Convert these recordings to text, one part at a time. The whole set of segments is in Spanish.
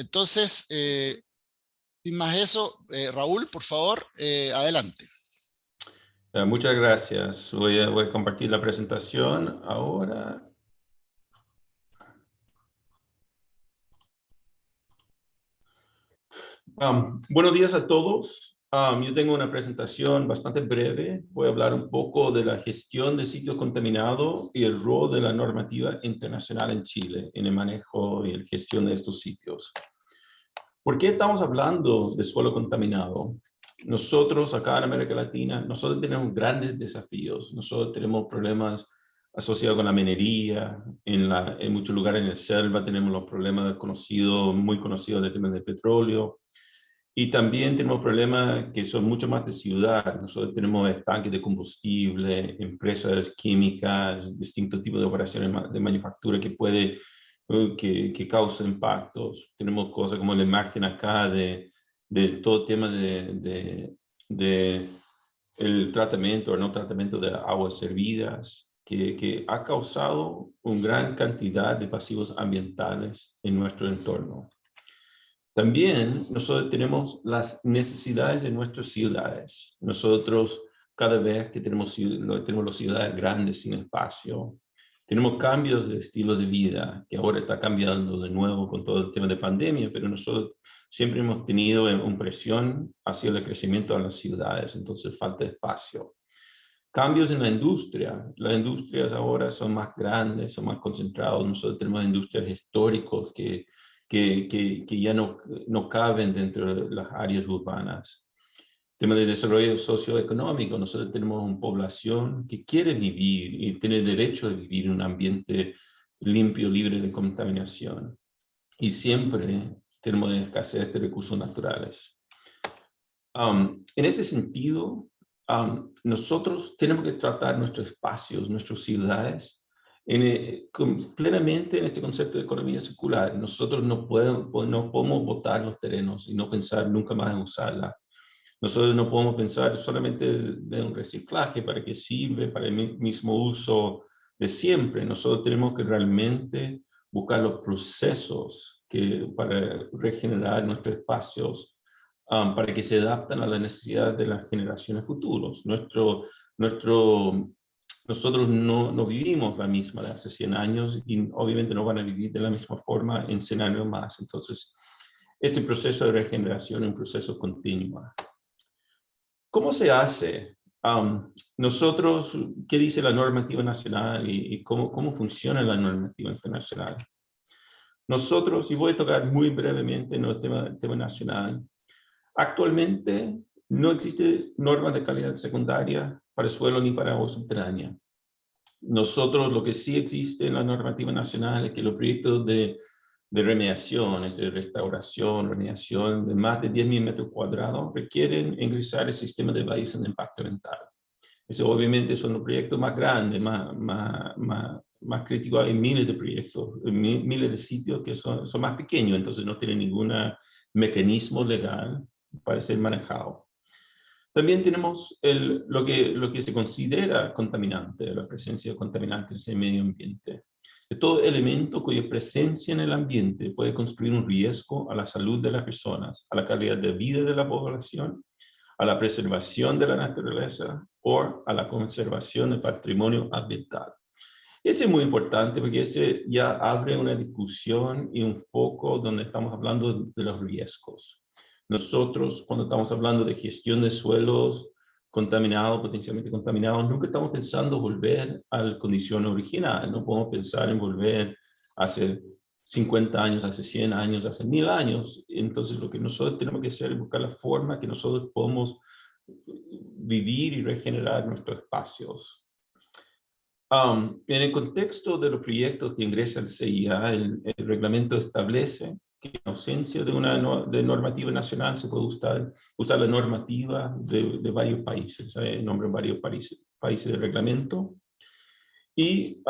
Entonces, sin más eso, Raúl, por favor, adelante. Muchas gracias. Voy a compartir la presentación ahora. Buenos días a todos. Yo tengo una presentación bastante breve. Voy a hablar un poco de la gestión de sitios contaminados y el rol de la normativa internacional en Chile en el manejo y la gestión de estos sitios. ¿Por qué estamos hablando de suelo contaminado? Nosotros acá en América Latina, nosotros tenemos grandes desafíos. Nosotros tenemos problemas asociados con la minería. En muchos lugares en el selva tenemos los problemas muy conocidos de temas de petróleo. Y también tenemos problemas que son mucho más de ciudad. Nosotros tenemos estanques de combustible, empresas químicas, distintos tipos de operaciones de manufactura que causan impactos. Tenemos cosas como la imagen acá de todo el tema de el tratamiento o no tratamiento de aguas servidas, que ha causado una gran cantidad de pasivos ambientales en nuestro entorno. También nosotros tenemos las necesidades de nuestras ciudades. Nosotros, cada vez que tenemos las ciudades grandes sin espacio, tenemos cambios de estilo de vida, que ahora está cambiando de nuevo con todo el tema de pandemia, pero nosotros siempre hemos tenido una presión hacia el crecimiento de las ciudades, entonces falta espacio. Cambios en la industria. Las industrias ahora son más grandes, son más concentradas. Nosotros tenemos industrias históricas que ya no caben dentro de las áreas urbanas. Tema de desarrollo socioeconómico. Nosotros tenemos una población que quiere vivir y tiene derecho a vivir en un ambiente limpio, libre de contaminación. Y siempre tenemos escasez de recursos naturales. En ese sentido, nosotros tenemos que tratar nuestros espacios, nuestras ciudades, plenamente en este concepto de economía circular. Nosotros no podemos botar los terrenos y no pensar nunca más en usarla. Nosotros no podemos pensar solamente de un reciclaje para que sirve para el mismo uso de siempre. Nosotros tenemos que realmente buscar los procesos para regenerar nuestros espacios, para que se adapten a las necesidades de las generaciones futuras. Nosotros no vivimos la misma de hace 100 años y obviamente no van a vivir de la misma forma en 100 años más. Entonces, este proceso de regeneración es un proceso continuo. ¿Cómo se hace? Nosotros, ¿qué dice la normativa nacional y cómo funciona la normativa internacional? Nosotros, y voy a tocar muy brevemente en el tema nacional, actualmente no existe norma de calidad secundaria para suelo ni para agua subterránea. Nosotros, lo que sí existe en la normativa nacional es que los proyectos de remediación, de restauración, remediación de más de 10.000 metros cuadrados requieren ingresar el sistema de evaluación de impacto ambiental. Eso obviamente son los proyectos más grandes, más críticos. Hay miles de proyectos, miles de sitios que son más pequeños, entonces no tienen ningún mecanismo legal para ser manejado. También tenemos lo que se considera contaminante, la presencia de contaminantes en el medio ambiente. De todo elemento cuya presencia en el ambiente puede construir un riesgo a la salud de las personas, a la calidad de vida de la población, a la preservación de la naturaleza o a la conservación del patrimonio ambiental. Ese es muy importante porque ese ya abre una discusión y un foco donde estamos hablando de los riesgos. Nosotros, cuando estamos hablando de gestión de suelos contaminados, potencialmente contaminados, nunca estamos pensando volver a la condición original. No podemos pensar en volver hace 50 años, hace 100 años, hace 1000 años. Entonces, lo que nosotros tenemos que hacer es buscar la forma que nosotros podemos vivir y regenerar nuestros espacios. En el contexto de los proyectos que ingresa el CIA, el reglamento establece que en ausencia de normativa nacional se puede usar la normativa de varios países, nombran varios países de reglamento. Y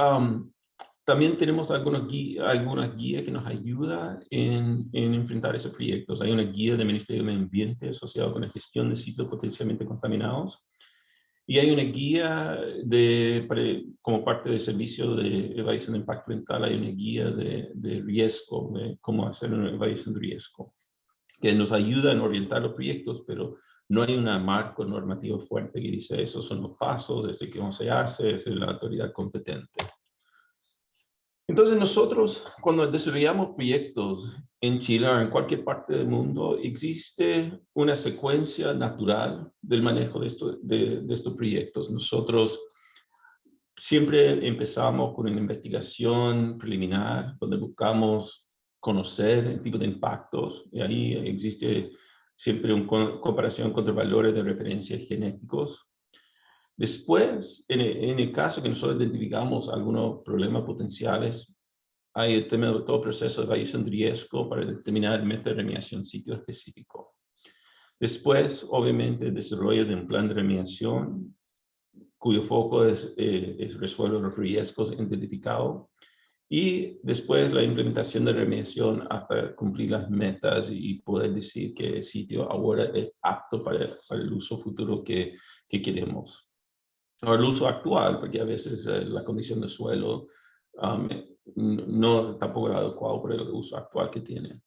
también tenemos algunas guías que nos ayudan en enfrentar esos proyectos. Hay una guía del Ministerio de Medio Ambiente asociada con la gestión de sitios potencialmente contaminados. Y hay una guía como parte del servicio de evaluación de impacto ambiental, hay una guía de riesgo, de cómo hacer una evaluación de riesgo, que nos ayuda a orientar los proyectos, pero no hay un marco normativo fuerte que dice esos son los pasos, es cómo se hace, es la autoridad competente. Entonces nosotros, cuando desarrollamos proyectos en Chile o en cualquier parte del mundo, existe una secuencia natural del manejo de estos proyectos. Nosotros siempre empezamos con una investigación preliminar, donde buscamos conocer el tipo de impactos, y ahí existe siempre una comparación contra valores de referencia genéticos. Después, en el caso que nosotros identificamos algunos problemas potenciales, hay el tema de todo proceso de evaluación de riesgo para determinar el método de remediación sitio específico. Después, obviamente, el desarrollo de un plan de remediación, cuyo foco es resolver los riesgos identificados. Y después la implementación de remediación hasta cumplir las metas y poder decir que el sitio ahora es apto para el uso futuro que queremos. O el uso actual, porque a veces la condición del suelo no tampoco es adecuado para el uso actual que tiene.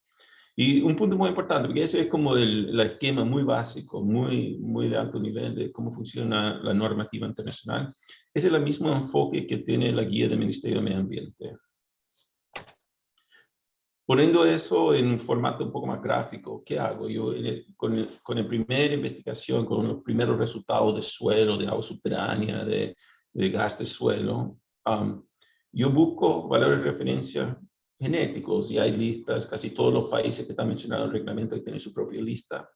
Y un punto muy importante, porque ese es como el esquema muy básico, muy de alto nivel de cómo funciona la normativa internacional. Ese es el mismo enfoque que tiene la guía del Ministerio de Medio Ambiente. Poniendo eso en un formato un poco más gráfico, ¿qué hago? Yo con la primera investigación, con los primeros resultados de suelo, de agua subterránea, de gas de suelo, yo busco valores de referencia genéticos y hay listas, casi todos los países que están mencionados en el reglamento tienen su propia lista.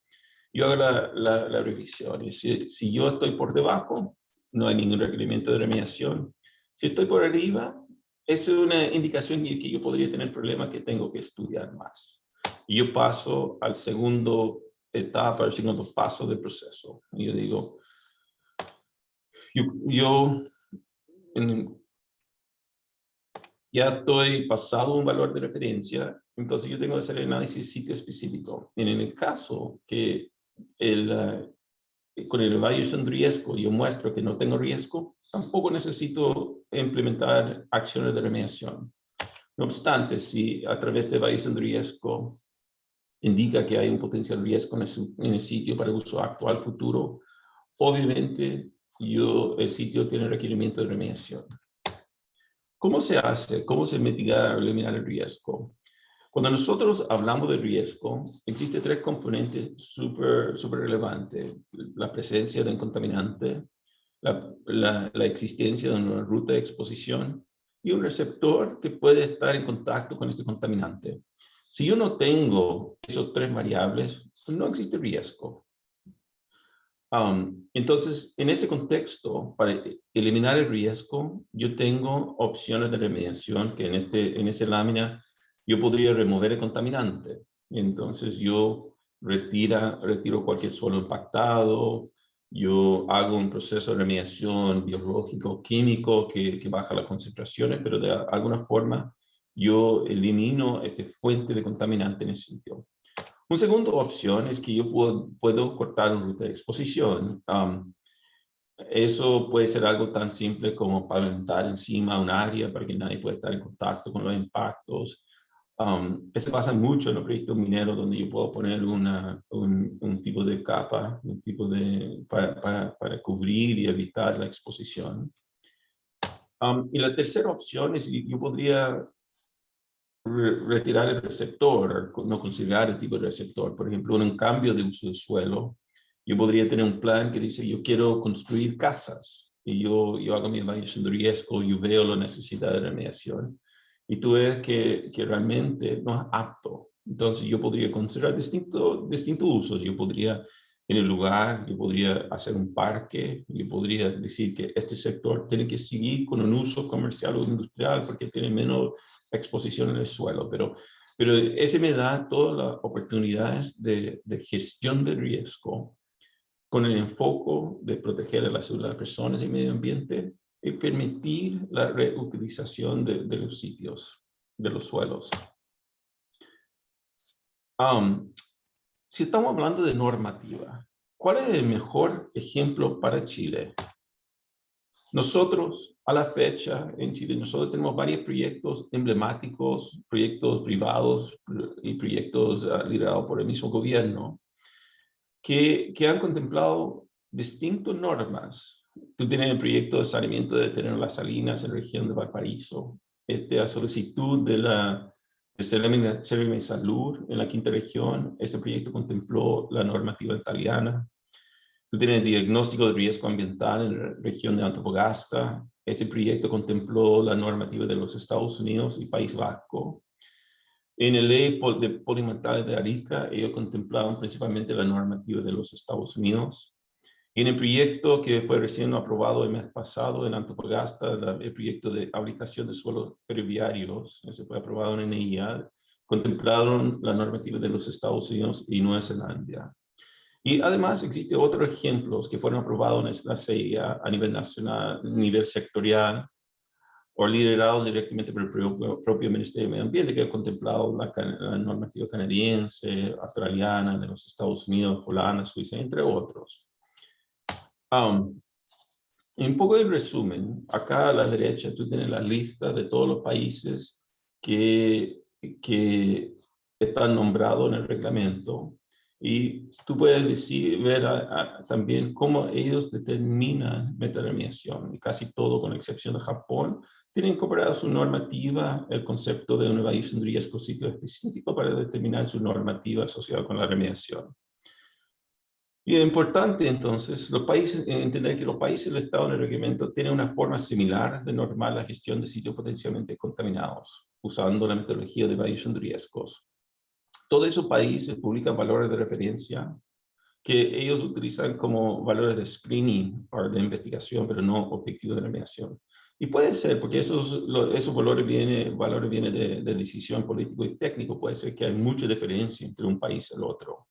Yo hago la revisión y si yo estoy por debajo, no hay ningún requerimiento de remediación. Si estoy por arriba, es una indicación que yo podría tener problemas que tengo que estudiar más. Y yo paso al segundo etapa, al segundo paso del proceso. Y yo digo, ya estoy pasado un valor de referencia, entonces yo tengo que hacer el análisis sitio específico. Y en el caso que con el evaluación de riesgo yo muestro que no tengo riesgo, tampoco necesito implementar acciones de remediación. No obstante, si a través de evaluación de riesgo indica que hay un potencial riesgo en el sitio para el uso actual futuro, obviamente el sitio tiene requerimiento de remediación. ¿Cómo se hace? ¿Cómo se mitiga o eliminar el riesgo? Cuando nosotros hablamos de riesgo, existen tres componentes súper relevantes. La presencia de un contaminante, la existencia de una ruta de exposición y un receptor que puede estar en contacto con este contaminante. Si yo no tengo esos tres variables, no existe riesgo. Entonces, en este contexto, para eliminar el riesgo, yo tengo opciones de remediación que en esa lámina yo podría remover el contaminante. Entonces, yo retiro cualquier suelo impactado, yo hago un proceso de remediación biológico, químico, que baja las concentraciones, pero de alguna forma yo elimino esta fuente de contaminante en el sitio. Una segunda opción es que yo puedo cortar una ruta de exposición. Eso puede ser algo tan simple como pavimentar encima un área para que nadie pueda estar en contacto con los impactos. Eso pasa mucho en los proyectos mineros donde yo puedo poner un tipo de capa, un tipo para cubrir y evitar la exposición. Y la tercera opción es que yo podría retirar el receptor, no considerar el tipo de receptor. Por ejemplo, en un cambio de uso del suelo, yo podría tener un plan que dice, yo quiero construir casas, y yo hago mi evaluación de riesgo, yo veo la necesidad de remediación, y tú ves que realmente no es apto. Entonces yo podría considerar distintos usos. Yo podría, en el lugar, yo podría hacer un parque, yo podría decir que este sector tiene que seguir con un uso comercial o industrial porque tiene menos exposición en el suelo, pero ese me da todas las oportunidades de gestión de riesgo con el enfoque de proteger a la salud de las personas y el medio ambiente y permitir la reutilización de los sitios, de los suelos. Si estamos hablando de normativa, ¿cuál es el mejor ejemplo para Chile? Nosotros, a la fecha, en Chile, nosotros tenemos varios proyectos emblemáticos, proyectos privados y proyectos liderados por el mismo gobierno, que han contemplado distintas normas. Tú tienes el proyecto de saneamiento de Terreno Las Salinas en la región de Valparaíso. A solicitud de la de Salud en la quinta región, este proyecto contempló la normativa italiana. Tú tienes el diagnóstico de riesgo ambiental en la región de Antofagasta. Ese proyecto contempló la normativa de los Estados Unidos y País Vasco. En la ley de polimentales de Arica, ellos contemplaban principalmente la normativa de los Estados Unidos. Y en el proyecto que fue recién aprobado el mes pasado en Antofagasta, el proyecto de habilitación de suelos ferroviarios, ese fue aprobado en NEIA, contemplaron la normativa de los Estados Unidos y Nueva Zelanda. Y además existen otros ejemplos que fueron aprobados en la CIA a nivel nacional, a nivel sectorial, o liderados directamente por el propio Ministerio de Medio Ambiente, que ha contemplado la normativa canadiense, australiana, de los Estados Unidos, Holanda, Suiza, entre otros. Un poco de resumen, acá a la derecha tú tienes la lista de todos los países que están nombrados en el reglamento, y tú puedes ver también cómo ellos determinan metarremediación, y casi todo, con excepción de Japón, tienen incorporado su normativa el concepto de una evaluación de riesgo sitio específico para determinar su normativa asociada con la remediación. Y es importante entonces entender que los países del Estado en el reglamento tienen una forma similar de normar la gestión de sitios potencialmente contaminados, usando la metodología de evaluación de riesgos. Todos esos países publican valores de referencia que ellos utilizan como valores de screening o de investigación, pero no objetivos de remediación. Y puede ser, porque esos valores vienen de decisión político y técnico, puede ser que hay mucha diferencia entre un país y el otro.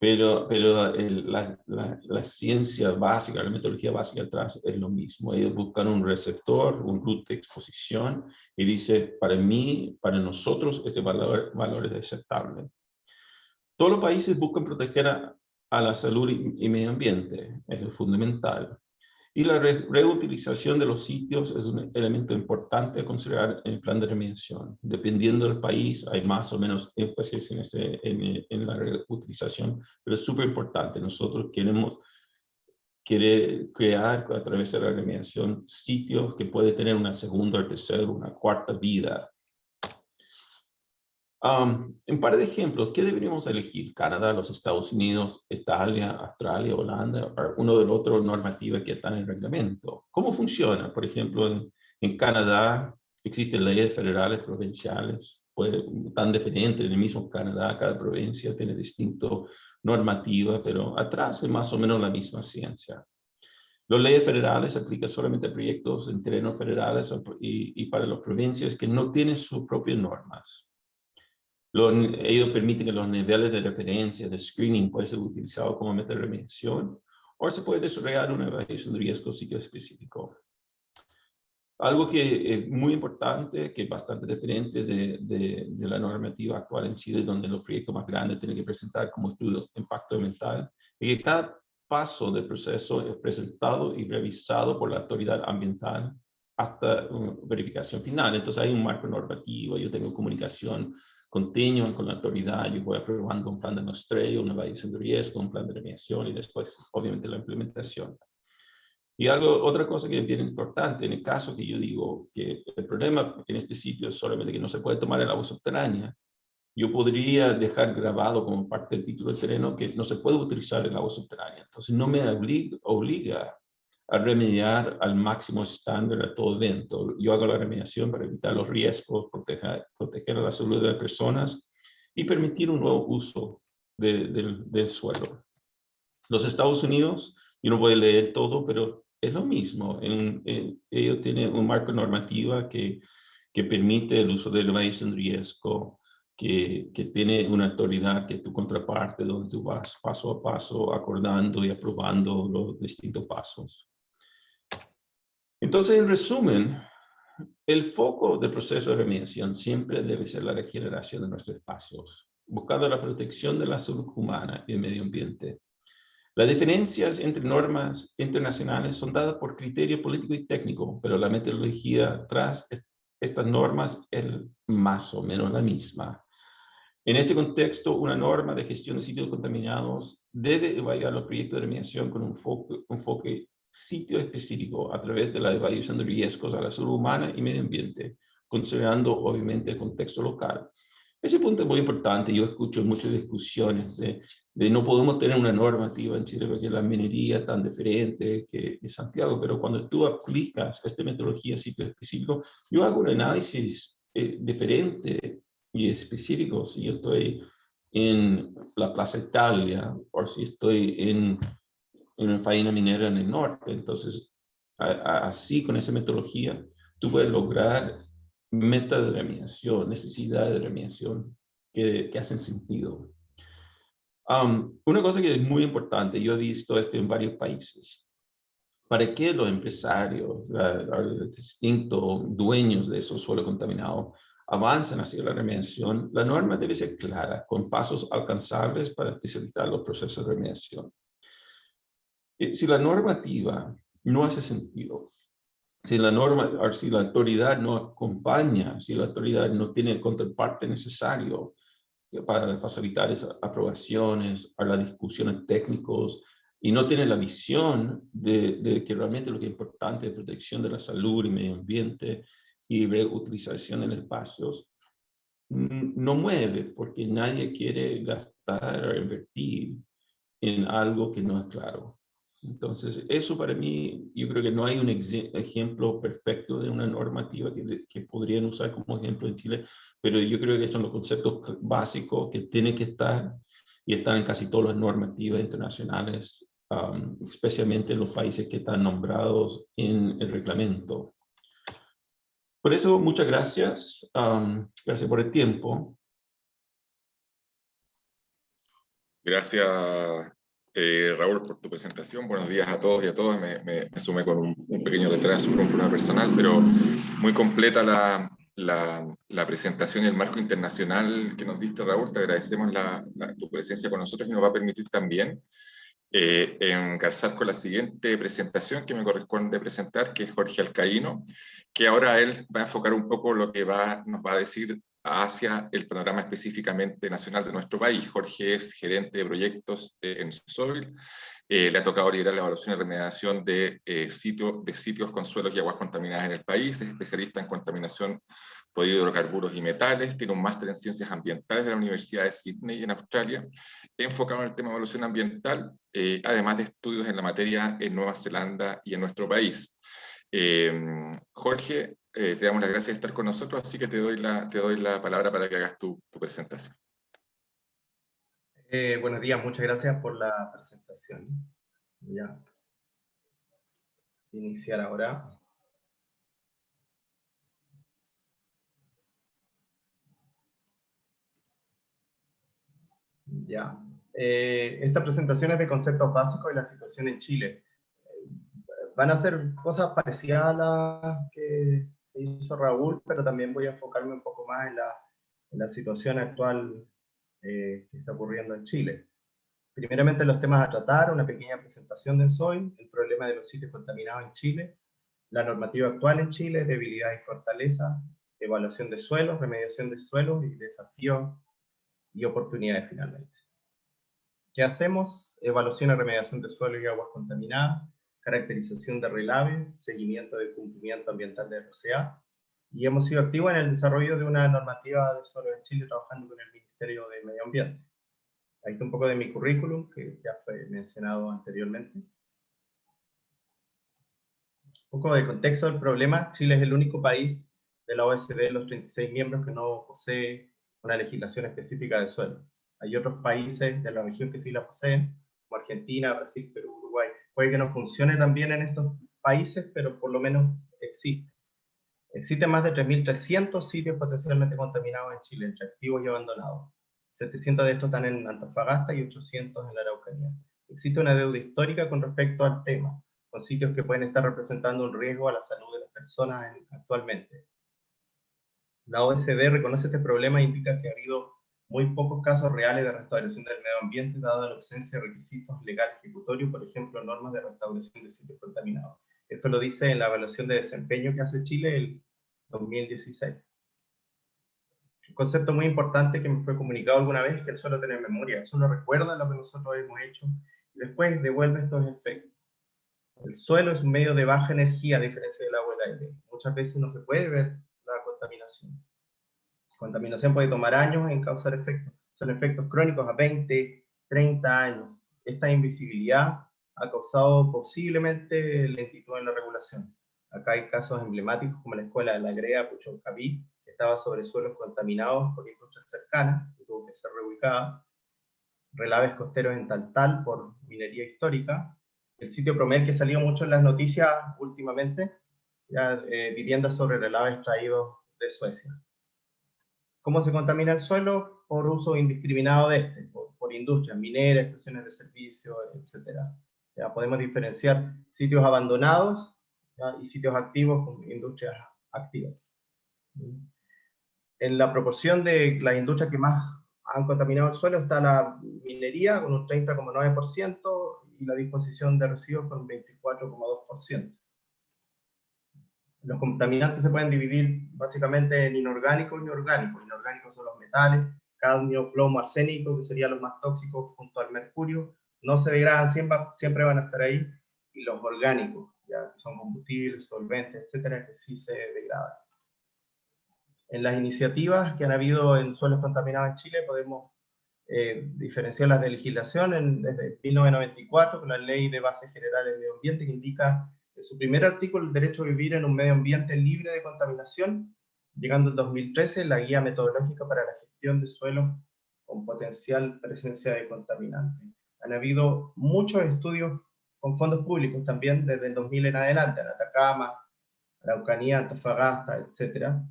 Pero la ciencia básica, la metodología básica atrás es lo mismo. Ellos buscan un receptor, un root de exposición, y dice, para mí, para nosotros, este valor es aceptable. Todos los países buscan proteger a la salud y medio ambiente, eso es fundamental. Y la reutilización de los sitios es un elemento importante a considerar en el plan de remediación. Dependiendo del país, hay más o menos énfasis en la reutilización, pero es súper importante. Nosotros queremos crear a través de la remediación sitios que pueden tener una segunda, tercera, una cuarta vida. Un par de ejemplos, ¿qué deberíamos elegir? Canadá, los Estados Unidos, Italia, Australia, Holanda, o uno del otro normativa que está en el reglamento. ¿Cómo funciona? Por ejemplo, en Canadá existen leyes federales, provinciales, tan diferentes. En el mismo Canadá, cada provincia tiene distinta normativa, pero atrás es más o menos la misma ciencia. Las leyes federales se aplican solamente a proyectos en terrenos federales y para las provincias que no tienen sus propias normas. Ellos permiten que los niveles de referencia, de screening, pueden ser utilizados como método de remediación, o se puede desarrollar una evaluación de riesgo sitio específico. Algo que es muy importante, que es bastante diferente de la normativa actual en Chile, donde los proyectos más grandes tienen que presentar como estudio de impacto ambiental, es que cada paso del proceso es presentado y revisado por la autoridad ambiental hasta verificación final. Entonces hay un marco normativo, yo tengo comunicación continua con la autoridad, yo voy aprobando un plan de muestreo, una evaluación de riesgo, un plan de remediación y después, obviamente, la implementación. Y otra cosa que es bien importante, en el caso que yo digo que el problema en este sitio es solamente que no se puede tomar el agua subterránea, yo podría dejar grabado como parte del título de terreno que no se puede utilizar el agua subterránea. Entonces no me obliga a remediar al máximo estándar a todo evento. Yo hago la remediación para evitar los riesgos, proteger a la salud de las personas y permitir un nuevo uso del suelo. Los Estados Unidos, yo no voy a leer todo, pero es lo mismo. Ellos tienen un marco normativo que permite el uso de la evaluación de riesgo, que tiene una autoridad que es tu contraparte, donde tú vas paso a paso acordando y aprobando los distintos pasos. Entonces, en resumen, el foco del proceso de remediación siempre debe ser la regeneración de nuestros espacios, buscando la protección de la salud humana y el medio ambiente. Las diferencias entre normas internacionales son dadas por criterio político y técnico, pero la metodología tras estas normas es más o menos la misma. En este contexto, una norma de gestión de sitios contaminados debe evaluar los proyectos de remediación con un enfoque sitio específico a través de la evaluación de riesgos a la salud humana y medio ambiente, considerando obviamente el contexto local. Ese punto es muy importante. Yo escucho muchas discusiones de no podemos tener una normativa en Chile porque la minería es tan diferente que en Santiago, pero cuando tú aplicas esta metodología sitio específico, yo hago un análisis diferente y específico si yo estoy en la Plaza Italia o si estoy en una faena minera en el norte. Entonces, así con esa metodología, tú puedes lograr metas de remediación, necesidades de remediación que hacen sentido. Una cosa que es muy importante, yo he visto esto en varios países. ¿Para qué los empresarios, los distintos dueños de esos suelos contaminados avanzan hacia la remediación? La norma debe ser clara, con pasos alcanzables para especializar los procesos de remediación. Si la normativa no hace sentido, si la autoridad no acompaña, si la autoridad no tiene el contraparte necesario para facilitar esas aprobaciones, a las discusiones técnicos, y no tiene la visión de que realmente lo que es importante es protección de la salud y medio ambiente y reutilización en espacios, no mueve porque nadie quiere gastar o invertir en algo que no es claro. Entonces, eso para mí, yo creo que no hay un ejemplo perfecto de una normativa que podrían usar como ejemplo en Chile, pero yo creo que son los conceptos básicos que tienen que estar y están en casi todas las normativas internacionales, especialmente en los países que están nombrados en el reglamento. Por eso, muchas gracias. Gracias por el tiempo. Gracias, Raúl, por tu presentación. Buenos días a todos y a todas. Me sumé con un pequeño retraso por un problema personal, pero muy completa la presentación y el marco internacional que nos diste, Raúl. Te agradecemos tu presencia con nosotros y nos va a permitir también engarzar con la siguiente presentación que me corresponde presentar, que es Jorge Alcaíno, que ahora él va a enfocar un poco lo que nos va a decir hacia el panorama específicamente nacional de nuestro país. Jorge es gerente de proyectos en Soil. Le ha tocado liderar la evaluación y remediación de sitios con suelos y aguas contaminadas en el país. Es especialista en contaminación por hidrocarburos y metales. Tiene un máster en ciencias ambientales de la Universidad de Sydney en Australia, enfocado en el tema de evaluación ambiental, además de estudios en la materia en Nueva Zelanda y en nuestro país. Jorge, te damos las gracias de estar con nosotros, así que te doy la palabra para que hagas tu presentación. Buenos días, muchas gracias por la presentación. Voy a iniciar ahora. Ya. Esta presentación es de conceptos básicos de la situación en Chile. Van a ser cosas parecidas a las que hizo Raúl, pero también voy a enfocarme un poco más en la situación actual que está ocurriendo en Chile. Primeramente los temas a tratar, una pequeña presentación del SOIL, el problema de los sitios contaminados en Chile, la normativa actual en Chile, debilidades y fortalezas, evaluación de suelos, remediación de suelos y desafíos y oportunidades finalmente. ¿Qué hacemos? Evaluación y remediación de suelos y aguas contaminadas, caracterización de relaves, seguimiento del cumplimiento ambiental de RCA, y hemos sido activos en el desarrollo de una normativa de suelo en Chile trabajando con el Ministerio de Medio Ambiente. Ahí está un poco de mi currículum, que ya fue mencionado anteriormente. Un poco de contexto del problema. Chile es el único país de la OECD de los 36 miembros que no posee una legislación específica de suelo. Hay otros países de la región que sí la poseen, como Argentina, Brasil, Perú, Uruguay. Puede que no funcione tan bien en estos países, pero por lo menos existe. Existen más de 3.300 sitios potencialmente contaminados en Chile, entre activos y abandonados. 700 de estos están en Antofagasta y 800 en la Araucanía. Existe una deuda histórica con respecto al tema, con sitios que pueden estar representando un riesgo a la salud de las personas actualmente. La OECD reconoce este problema e indica que ha habido muy pocos casos reales de restauración del medio ambiente, dado la ausencia de requisitos legales ejecutorios, por ejemplo, normas de restauración de sitios contaminados. Esto lo dice en la evaluación de desempeño que hace Chile el 2016. Un concepto muy importante que me fue comunicado alguna vez es que el suelo tiene memoria. El suelo recuerda lo que nosotros hemos hecho y después devuelve estos efectos. El suelo es un medio de baja energía, a diferencia del agua y el aire. Muchas veces no se puede ver la contaminación. La contaminación puede tomar años en causar efectos. Son efectos crónicos a 20, 30 años. Esta invisibilidad ha causado posiblemente lentitud en la regulación. Acá hay casos emblemáticos como la escuela de la Grea Puchoncaví, que estaba sobre suelos contaminados por industrias cercanas, que tuvo que ser reubicada. Relaves costeros en Taltal por minería histórica. El sitio Promel, que salió mucho en las noticias últimamente, ya, viviendas sobre relaves extraídos de Suecia. ¿Cómo se contamina el suelo? Por uso indiscriminado de por industrias mineras, estaciones de servicio, etc. Ya podemos diferenciar sitios abandonados, ¿ya?, y sitios activos con industrias activas. En la proporción de las industrias que más han contaminado el suelo está la minería con un 30,9% y la disposición de residuos con un 24,2%. Los contaminantes se pueden dividir básicamente en inorgánicos y orgánicos. Inorgánicos son los metales, cadmio, plomo, arsénico, que serían los más tóxicos junto al mercurio. No se degradan, siempre van a estar ahí. Y los orgánicos, ya, que son combustibles, solventes, etcétera, que sí se degradan. En las iniciativas que han habido en suelos contaminados en Chile podemos diferenciar las de legislación desde 1994 con la Ley de Bases Generales del Medio Ambiente, que indica en su primer artículo el derecho a vivir en un medio ambiente libre de contaminación, llegando en 2013 la Guía Metodológica para la Gestión de Suelos con potencial presencia de contaminantes. Han habido muchos estudios con fondos públicos también desde el 2000 en adelante, en Atacama, Araucanía, Antofagasta, etcétera.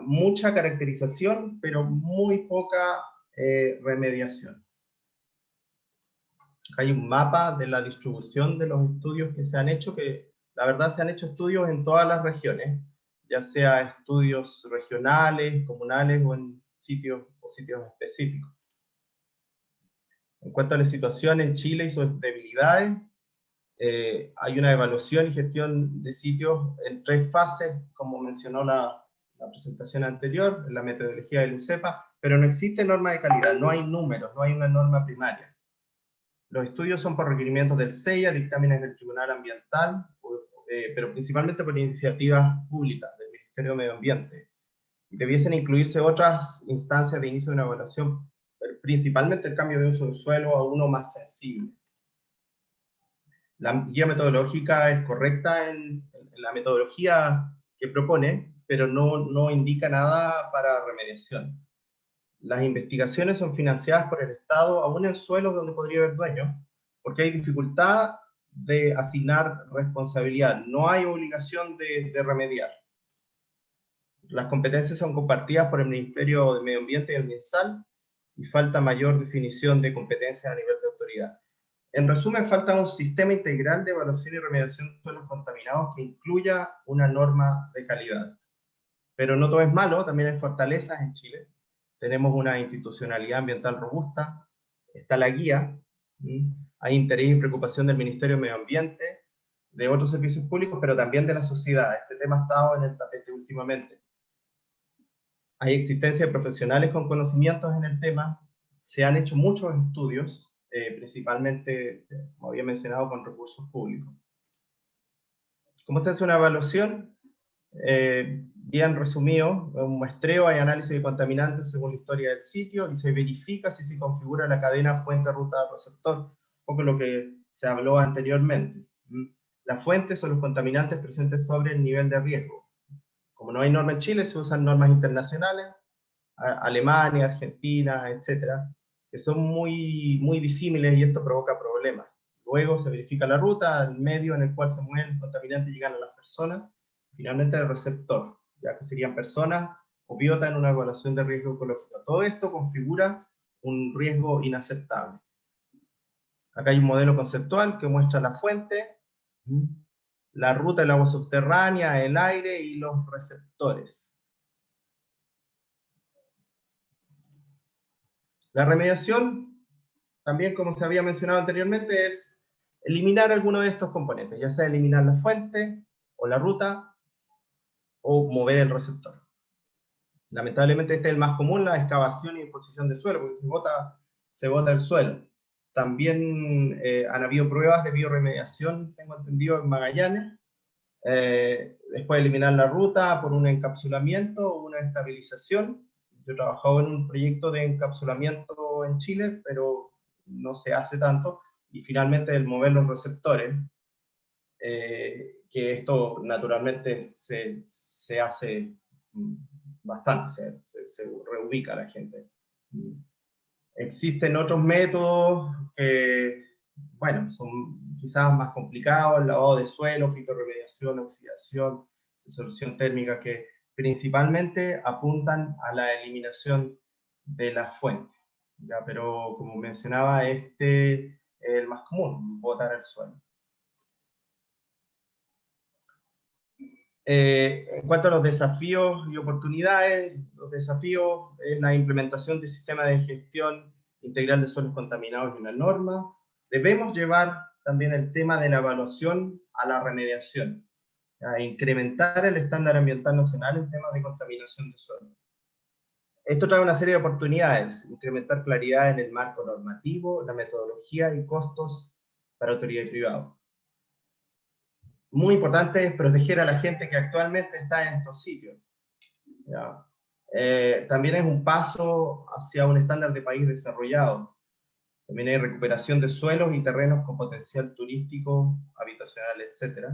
Mucha caracterización, pero muy poca remediación. Hay un mapa de la distribución de los estudios que se han hecho, que la verdad se han hecho estudios en todas las regiones, ya sea estudios regionales, comunales o en sitios específicos. En cuanto a la situación en Chile y sus debilidades, hay una evaluación y gestión de sitios en 3 fases, como mencionó la presentación anterior, la metodología del UCEPA, pero no existe norma de calidad, no hay números, no hay una norma primaria. Los estudios son por requerimientos del CEIA, dictámenes del Tribunal Ambiental, pero principalmente por iniciativas públicas del Ministerio de Medio Ambiente. Debiesen incluirse otras instancias de inicio de una evaluación, principalmente el cambio de uso del suelo a uno más sensible. La guía metodológica es correcta en la metodología que propone, pero no indica nada para remediación. Las investigaciones son financiadas por el Estado, aún en suelos donde podría haber dueños, porque hay dificultad de asignar responsabilidad, no hay obligación de remediar. Las competencias son compartidas por el Ministerio de Medio Ambiente y el MinSal, y falta mayor definición de competencias a nivel de autoridad. En resumen, falta un sistema integral de evaluación y remediación de suelos contaminados que incluya una norma de calidad. Pero no todo es malo, también hay fortalezas en Chile. Tenemos una institucionalidad ambiental robusta, está la guía, hay interés y preocupación del Ministerio de Medio Ambiente, de otros servicios públicos, pero también de la sociedad. Este tema ha estado en el tapete últimamente. Hay existencia de profesionales con conocimientos en el tema, se han hecho muchos estudios, principalmente, como había mencionado, con recursos públicos. ¿Cómo se hace una evaluación? Bien resumido, un muestreo, hay análisis de contaminantes según la historia del sitio, y se verifica si se configura la cadena fuente-ruta-receptor, un poco lo que se habló anteriormente. Las fuentes son los contaminantes presentes sobre el nivel de riesgo. Como no hay norma en Chile, se usan normas internacionales, Alemania, Argentina, etcétera, que son muy disímiles y esto provoca problemas. Luego se verifica la ruta, el medio en el cual se mueven los contaminantes y llegan a las personas, finalmente el receptor, ya que serían personas o biota en una evaluación de riesgo ecológico. Todo esto configura un riesgo inaceptable. Acá hay un modelo conceptual que muestra la fuente, la ruta del agua subterránea, el aire y los receptores. La remediación, también como se había mencionado anteriormente, es eliminar alguno de estos componentes, ya sea eliminar la fuente o la ruta o mover el receptor. Lamentablemente este es el más común, la excavación y exposición de suelo, porque se bota el suelo. También han habido pruebas de bioremediación, tengo entendido, en Magallanes. Después eliminar la ruta por un encapsulamiento o una estabilización. Yo he trabajado en un proyecto de encapsulamiento en Chile, pero no se hace tanto. Y finalmente el mover los receptores, que esto naturalmente se hace bastante, se reubica a la gente. Existen otros métodos que, bueno, son quizás más complicados, el lavado de suelo, fitorremediación, oxidación, disolución térmica, que principalmente apuntan a la eliminación de la fuente. ¿Ya? Pero como mencionaba, este es el más común, botar el suelo. En cuanto a los desafíos y oportunidades, los desafíos es la implementación del sistema de gestión integral de suelos contaminados y una norma. Debemos llevar también el tema de la evaluación a la remediación, a incrementar el estándar ambiental nacional en temas de contaminación de suelo. Esto trae una serie de oportunidades, incrementar claridad en el marco normativo, la metodología y costos para autoridad y privado. Muy importante es proteger a la gente que actualmente está en estos sitios. ¿Ya? También es un paso hacia un estándar de país desarrollado. También hay recuperación de suelos y terrenos con potencial turístico, habitacional, etc.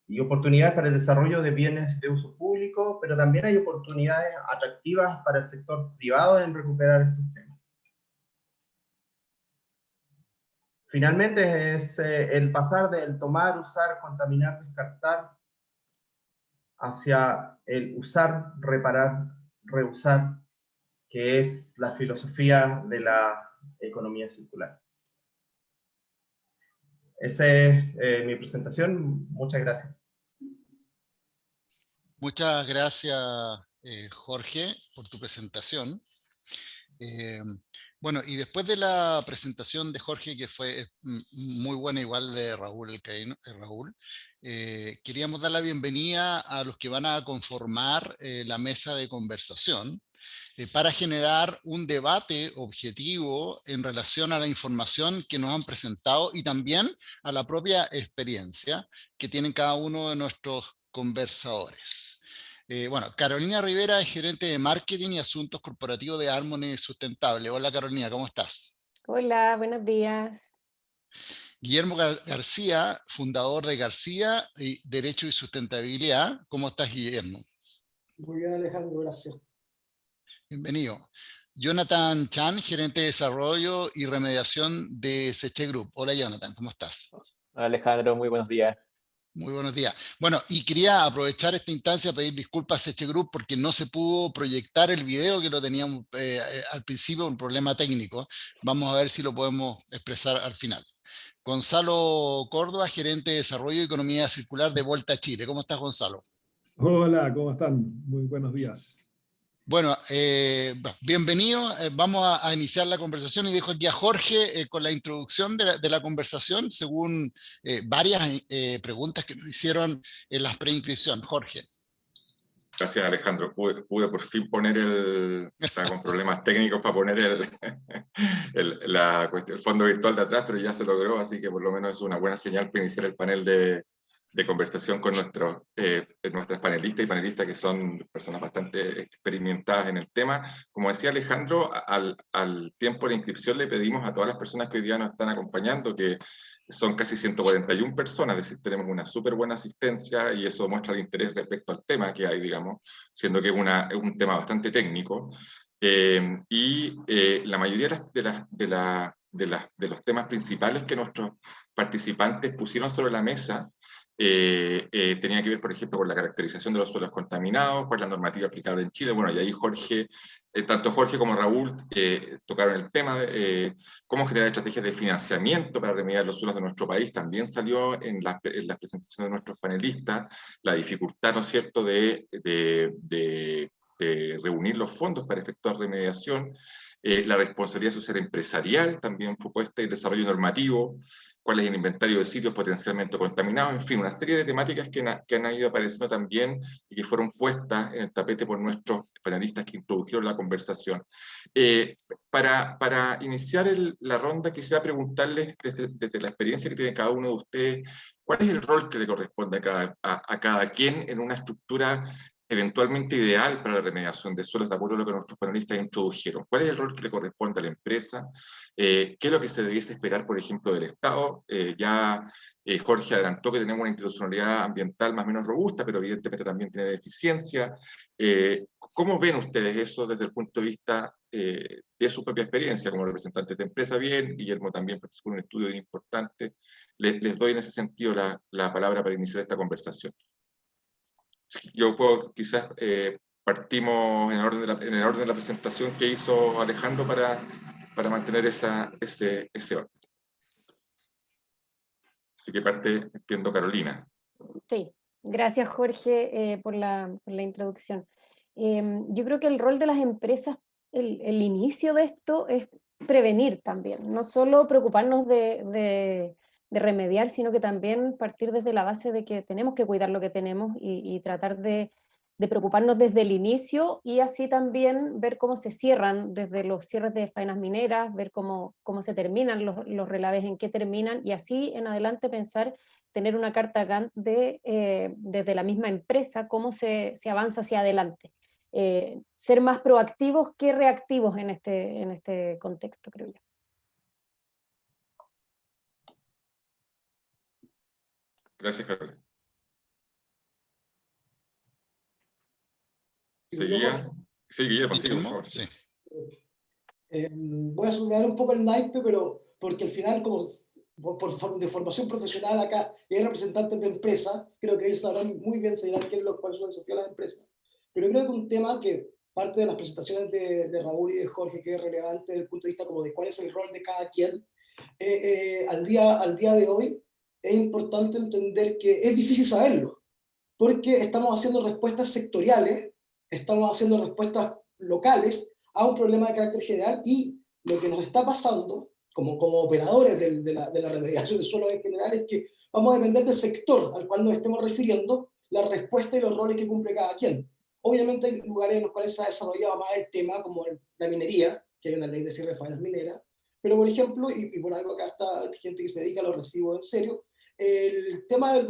Y oportunidades para el desarrollo de bienes de uso público, pero también hay oportunidades atractivas para el sector privado en recuperar estos temas. Finalmente es el pasar del tomar, usar, contaminar, descartar, hacia el usar, reparar, reusar, que es la filosofía de la economía circular. Esa es mi presentación. Muchas gracias. Muchas gracias, Jorge, por tu presentación. Bueno, y después de la presentación de Jorge, que fue muy buena, igual de Raúl Alcaíno, queríamos dar la bienvenida a los que van a conformar la mesa de conversación para generar un debate objetivo en relación a la información que nos han presentado y también a la propia experiencia que tienen cada uno de nuestros conversadores. Bueno, Carolina Rivera es gerente de marketing y asuntos corporativos de Harmony Sustentable. Hola Carolina, ¿cómo estás? Hola, buenos días. Guillermo García, fundador de García y Derecho y Sustentabilidad. ¿Cómo estás, Guillermo? Muy bien, Alejandro, gracias. Bienvenido. Jonathan Chan, gerente de desarrollo y remediación de Seche Group. Hola Jonathan, ¿cómo estás? Hola Alejandro, muy buenos días. Muy buenos días. Bueno, y quería aprovechar esta instancia para pedir disculpas a Seche Group porque no se pudo proyectar el video que lo teníamos al principio, un problema técnico. Vamos a ver si lo podemos expresar al final. Gonzalo Córdoba, gerente de desarrollo y economía circular de Volta a Chile. ¿Cómo estás, Gonzalo? Hola, ¿cómo están? Muy buenos días. Bueno, bienvenido. Vamos a iniciar la conversación y dejo aquí a Jorge con la introducción de la conversación según varias preguntas que nos hicieron en las preinscripción. Jorge. Gracias, Alejandro. Pude por fin poner estaba con problemas técnicos para poner el fondo virtual de atrás, pero ya se logró, así que por lo menos es una buena señal para iniciar el panel de conversación con nuestras panelistas y panelistas que son personas bastante experimentadas en el tema. Como decía Alejandro, al tiempo de la inscripción le pedimos a todas las personas que hoy día nos están acompañando, que son casi 141 personas, es decir, tenemos una súper buena asistencia y eso muestra el interés respecto al tema que hay, digamos, siendo que es un tema bastante técnico. La mayoría de los temas principales que nuestros participantes pusieron sobre la mesa tenía que ver, por ejemplo, con la caracterización de los suelos contaminados, con la normativa aplicable en Chile. Bueno, y ahí tanto Jorge como Raúl tocaron el tema de cómo generar estrategias de financiamiento para remediar los suelos de nuestro país. También salió en las presentaciones de nuestros panelistas la dificultad, ¿no es cierto?, de reunir los fondos para efectuar remediación. La responsabilidad social empresarial también fue puesta, el desarrollo normativo, cuál es el inventario de sitios potencialmente contaminados, en fin, una serie de temáticas que han ido apareciendo también y que fueron puestas en el tapete por nuestros panelistas que introdujeron la conversación. Para iniciar la ronda, quisiera preguntarles desde la experiencia que tiene cada uno de ustedes, ¿cuál es el rol que le corresponde a cada quien en una estructura eventualmente ideal para la remediación de suelos, de acuerdo a lo que nuestros panelistas introdujeron? ¿Cuál es el rol que le corresponde a la empresa? ¿Qué es lo que se debiese esperar, por ejemplo, del Estado? Jorge adelantó que tenemos una institucionalidad ambiental más o menos robusta, pero evidentemente también tiene deficiencia. ¿Cómo ven ustedes eso desde el punto de vista de su propia experiencia como representantes de empresa? Bien, Guillermo también participó en un estudio importante. Les doy en ese sentido la palabra para iniciar esta conversación. Yo puedo, quizás partimos en el orden de la presentación que hizo Alejandro para mantener ese orden. Así que parte, entiendo, Carolina. Sí, gracias Jorge por la introducción. Yo creo que el rol de las empresas, el inicio de esto es prevenir también, no solo preocuparnos de remediar, sino que también partir desde la base de que tenemos que cuidar lo que tenemos y tratar de preocuparnos desde el inicio y así también ver cómo se cierran desde los cierres de faenas mineras, ver cómo se terminan los relaves, en qué terminan y así en adelante pensar tener una carta Gantt desde la misma empresa, cómo se avanza hacia adelante. Ser más proactivos que reactivos en este contexto, creo yo. Gracias, Carolina. ¿Seguía? Sí, Guillermo, sigue, por favor. Sí. Voy a saludar un poco el naipe, pero porque al final, como de formación profesional acá, y hay representantes de empresas, creo que ellos sabrán muy bien, cuáles son los desafíos de las empresas. Pero creo que un tema que parte de las presentaciones de Raúl y de Jorge, que es relevante desde el punto de vista como de cuál es el rol de cada quien, al día de hoy, es importante entender que es difícil saberlo, porque estamos haciendo respuestas sectoriales, estamos haciendo respuestas locales a un problema de carácter general y lo que nos está pasando como operadores de la remediación de suelos en general es que vamos a depender del sector al cual nos estemos refiriendo, la respuesta y los roles que cumple cada quien. Obviamente hay lugares en los cuales se ha desarrollado más el tema, como la minería, que hay una ley de cierre de faenas mineras, pero por ejemplo, y por algo acá está gente que se dedica a los residuos en serio, el tema de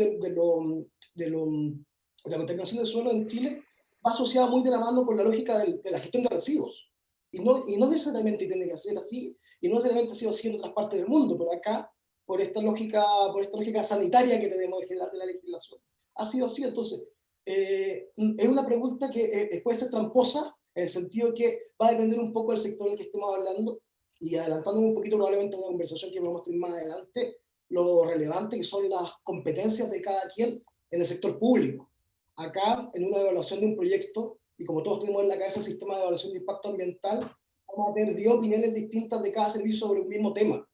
la contaminación del suelo en Chile va asociada muy de la mano con la lógica de la gestión de residuos. Y no necesariamente tiene que ser así, y no necesariamente ha sido así en otras partes del mundo, pero acá, por esta lógica sanitaria que tenemos de generar de la legislación, ha sido así. Entonces, es una pregunta que puede ser tramposa, en el sentido que va a depender un poco del sector del que estemos hablando, y adelantándome un poquito probablemente a una conversación que vamos a tener más adelante, lo relevante que son las competencias de cada quien en el sector público. Acá, en una evaluación de un proyecto, y como todos tenemos en la cabeza el sistema de evaluación de impacto ambiental, vamos a tener 10 opiniones distintas de cada servicio sobre un mismo tema.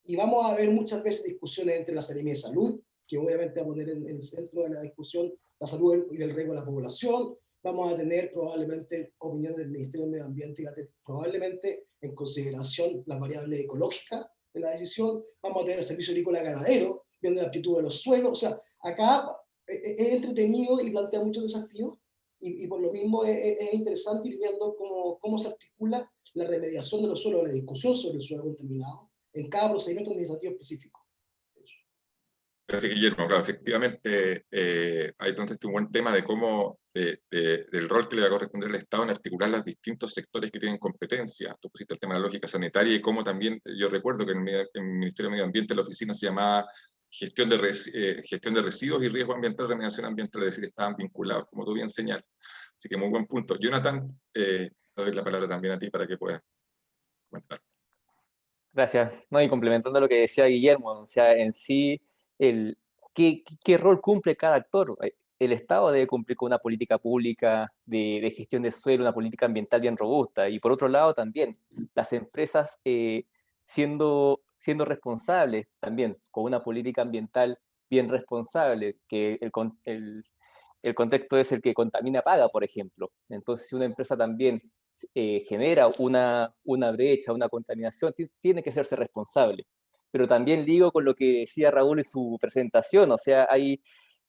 Y vamos a ver muchas veces discusiones entre la Seremía de Salud, que obviamente va a poner en el centro de la discusión la salud y el riesgo de la población. Vamos a tener probablemente opiniones del Ministerio del Medio Ambiente y va a tener probablemente en consideración las variables ecológicas de la decisión. Vamos a tener el servicio agrícola ganadero, viendo la aptitud de los suelos. O sea, acá es entretenido y plantea muchos desafíos, y por lo mismo es interesante ir viendo cómo se articula la remediación de los suelos, la discusión sobre el suelo contaminado en cada procedimiento administrativo específico. Gracias, Guillermo. Claro, efectivamente, ahí planteaste un buen tema de cómo, del rol que le va a corresponder al Estado en articular los distintos sectores que tienen competencia. Tú pusiste el tema de la lógica sanitaria y cómo también, yo recuerdo que en el Ministerio de Medio Ambiente la oficina se llamaba gestión de residuos y riesgo ambiental, remediación ambiental, es decir, estaban vinculados, como tú bien señalas. Así que muy buen punto. Jonathan, te doy la palabra también a ti para que puedas comentar. Gracias. No, y complementando lo que decía Guillermo, o sea, en sí, ¿qué rol cumple cada actor? El Estado debe cumplir con una política pública de gestión de suelo, una política ambiental bien robusta, y por otro lado también las empresas siendo responsables también, con una política ambiental bien responsable, que el contexto es el que contamina paga, por ejemplo. Entonces, si una empresa también genera una brecha, una contaminación, tiene que hacerse responsable. Pero también ligo con lo que decía Raúl en su presentación, o sea,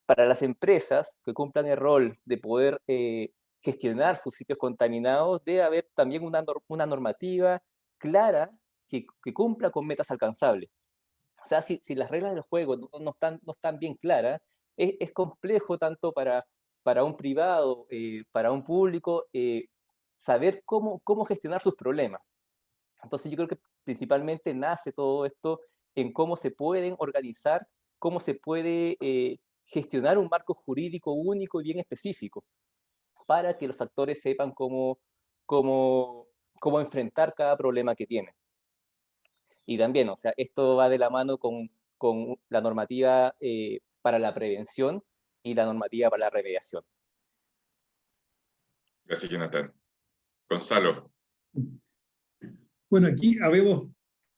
para las empresas que cumplan el rol de poder gestionar sus sitios contaminados, debe haber también una normativa clara que cumpla con metas alcanzables. O sea, si las reglas del juego no están bien claras, es complejo tanto para un privado, para un público, saber cómo gestionar sus problemas. Entonces yo creo que principalmente nace todo esto en cómo se pueden organizar, cómo se puede gestionar un marco jurídico único y bien específico, para que los actores sepan cómo enfrentar cada problema que tienen. Y también, o sea, esto va de la mano con la normativa para la prevención y la normativa para la remediación. Gracias, Jonathan. Gonzalo. Bueno, aquí habemos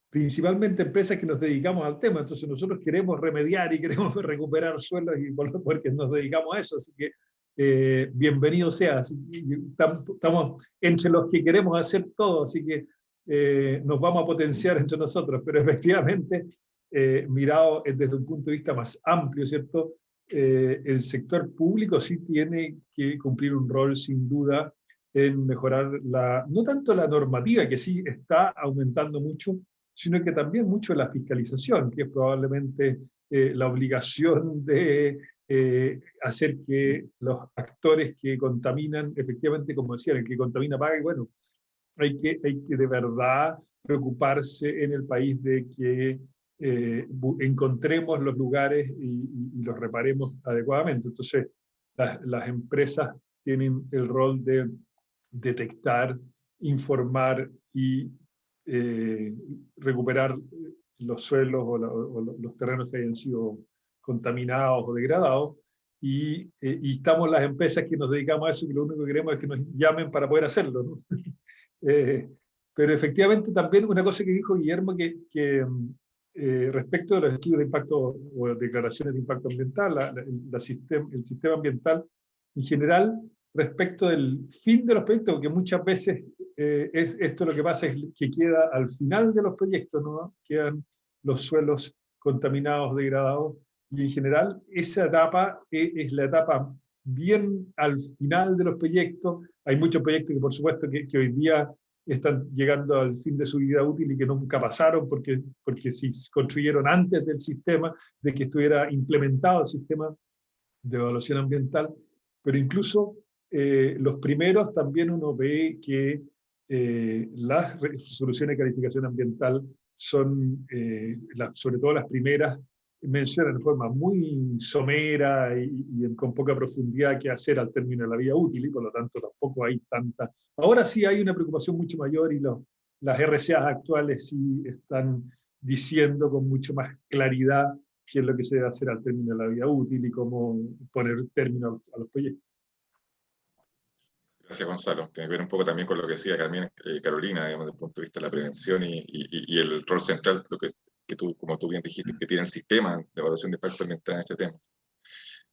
principalmente empresas que nos dedicamos al tema, entonces nosotros queremos remediar y queremos recuperar suelos y porque nos dedicamos a eso, así que bienvenido sea. Estamos entre los que queremos hacer todo, así que nos vamos a potenciar entre nosotros, pero efectivamente, mirado desde un punto de vista más amplio, ¿cierto? El sector público sí tiene que cumplir un rol sin duda en mejorar no tanto la normativa, que sí está aumentando mucho, sino que también mucho la fiscalización, que es probablemente la obligación de hacer que los actores que contaminan, efectivamente, como decía, el que contamina paga, y bueno, hay que de verdad preocuparse en el país de que encontremos los lugares y los reparemos adecuadamente. Entonces, las empresas tienen el rol de detectar, informar y recuperar los suelos o los terrenos que hayan sido contaminados o degradados, y estamos las empresas que nos dedicamos a eso, que lo único que queremos es que nos llamen para poder hacerlo, ¿no? Pero efectivamente también una cosa que dijo Guillermo, que respecto de los estudios de impacto o declaraciones de impacto ambiental, el sistema ambiental en general, respecto del fin de los proyectos, porque muchas veces esto lo que pasa es que queda al final de los proyectos, ¿no? Quedan los suelos contaminados, degradados, y en general esa etapa es la etapa bien al final de los proyectos. Hay muchos proyectos que por supuesto que hoy día están llegando al fin de su vida útil y que nunca pasaron porque se construyeron antes del sistema, de que estuviera implementado el sistema de evaluación ambiental, pero incluso los primeros también uno ve que las resoluciones de calificación ambiental son, sobre todo las primeras, mencionan de forma muy somera y con poca profundidad qué hacer al término de la vida útil, y por lo tanto tampoco hay tanta. Ahora sí hay una preocupación mucho mayor, y las RCA actuales sí están diciendo con mucho más claridad qué es lo que se debe hacer al término de la vida útil y cómo poner término a los proyectos. Gracias, Gonzalo. Tiene que ver un poco también con lo que decía también Carolina, digamos, desde el punto de vista de la prevención y el rol central, que tú, como tú bien dijiste, que tiene el sistema de evaluación de impacto ambiental en este tema.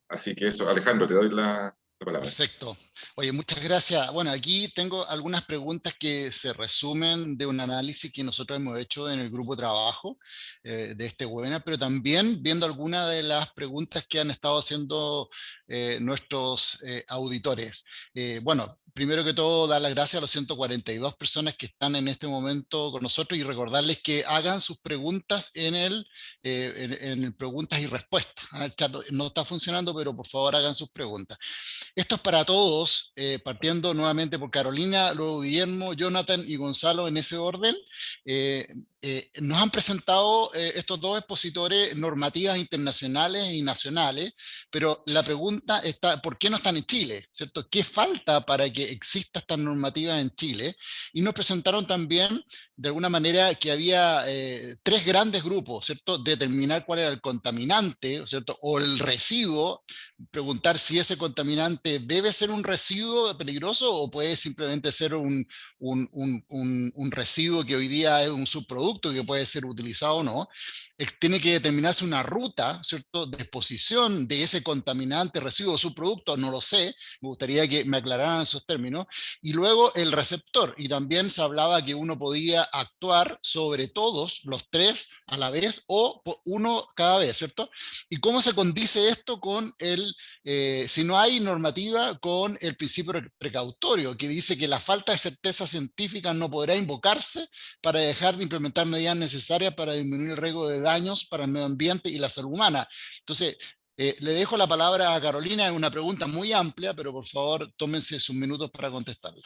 Así que eso, Alejandro, te doy la palabra. Perfecto. Oye, muchas gracias. Bueno, aquí tengo algunas preguntas que se resumen de un análisis que nosotros hemos hecho en el grupo de trabajo de este webinar, pero también viendo algunas de las preguntas que han estado haciendo nuestros auditores. Bueno, primero que todo, dar las gracias a los 142 personas que están en este momento con nosotros y recordarles que hagan sus preguntas en el preguntas y respuestas. El chat no está funcionando, pero por favor hagan sus preguntas. Esto es para todos, partiendo nuevamente por Carolina, luego Guillermo, Jonathan y Gonzalo en ese orden. Nos han presentado estos dos expositores normativas internacionales y nacionales, pero la pregunta está, ¿por qué no están en Chile? ¿Cierto? ¿Qué falta para que exista esta normativa en Chile? Y nos presentaron también, de alguna manera, que había tres grandes grupos, ¿cierto? Determinar cuál era el contaminante, ¿cierto? O el residuo, preguntar si ese contaminante debe ser un residuo peligroso o puede simplemente ser un residuo que hoy día es un subproducto producto que puede ser utilizado o no, tiene que determinarse una ruta, ¿cierto?, de exposición de ese contaminante, residuo o subproducto, no lo sé, me gustaría que me aclararan esos términos, y luego el receptor, y también se hablaba que uno podía actuar sobre todos los tres a la vez o uno cada vez, ¿cierto? ¿Y cómo se condice esto con si no hay normativa, con el principio precautorio, que dice que la falta de certeza científica no podrá invocarse para dejar de implementar medidas necesarias para disminuir el riesgo de daños para el medio ambiente y la salud humana? Entonces, le dejo la palabra a Carolina, es una pregunta muy amplia, pero por favor tómense sus minutos para contestarla.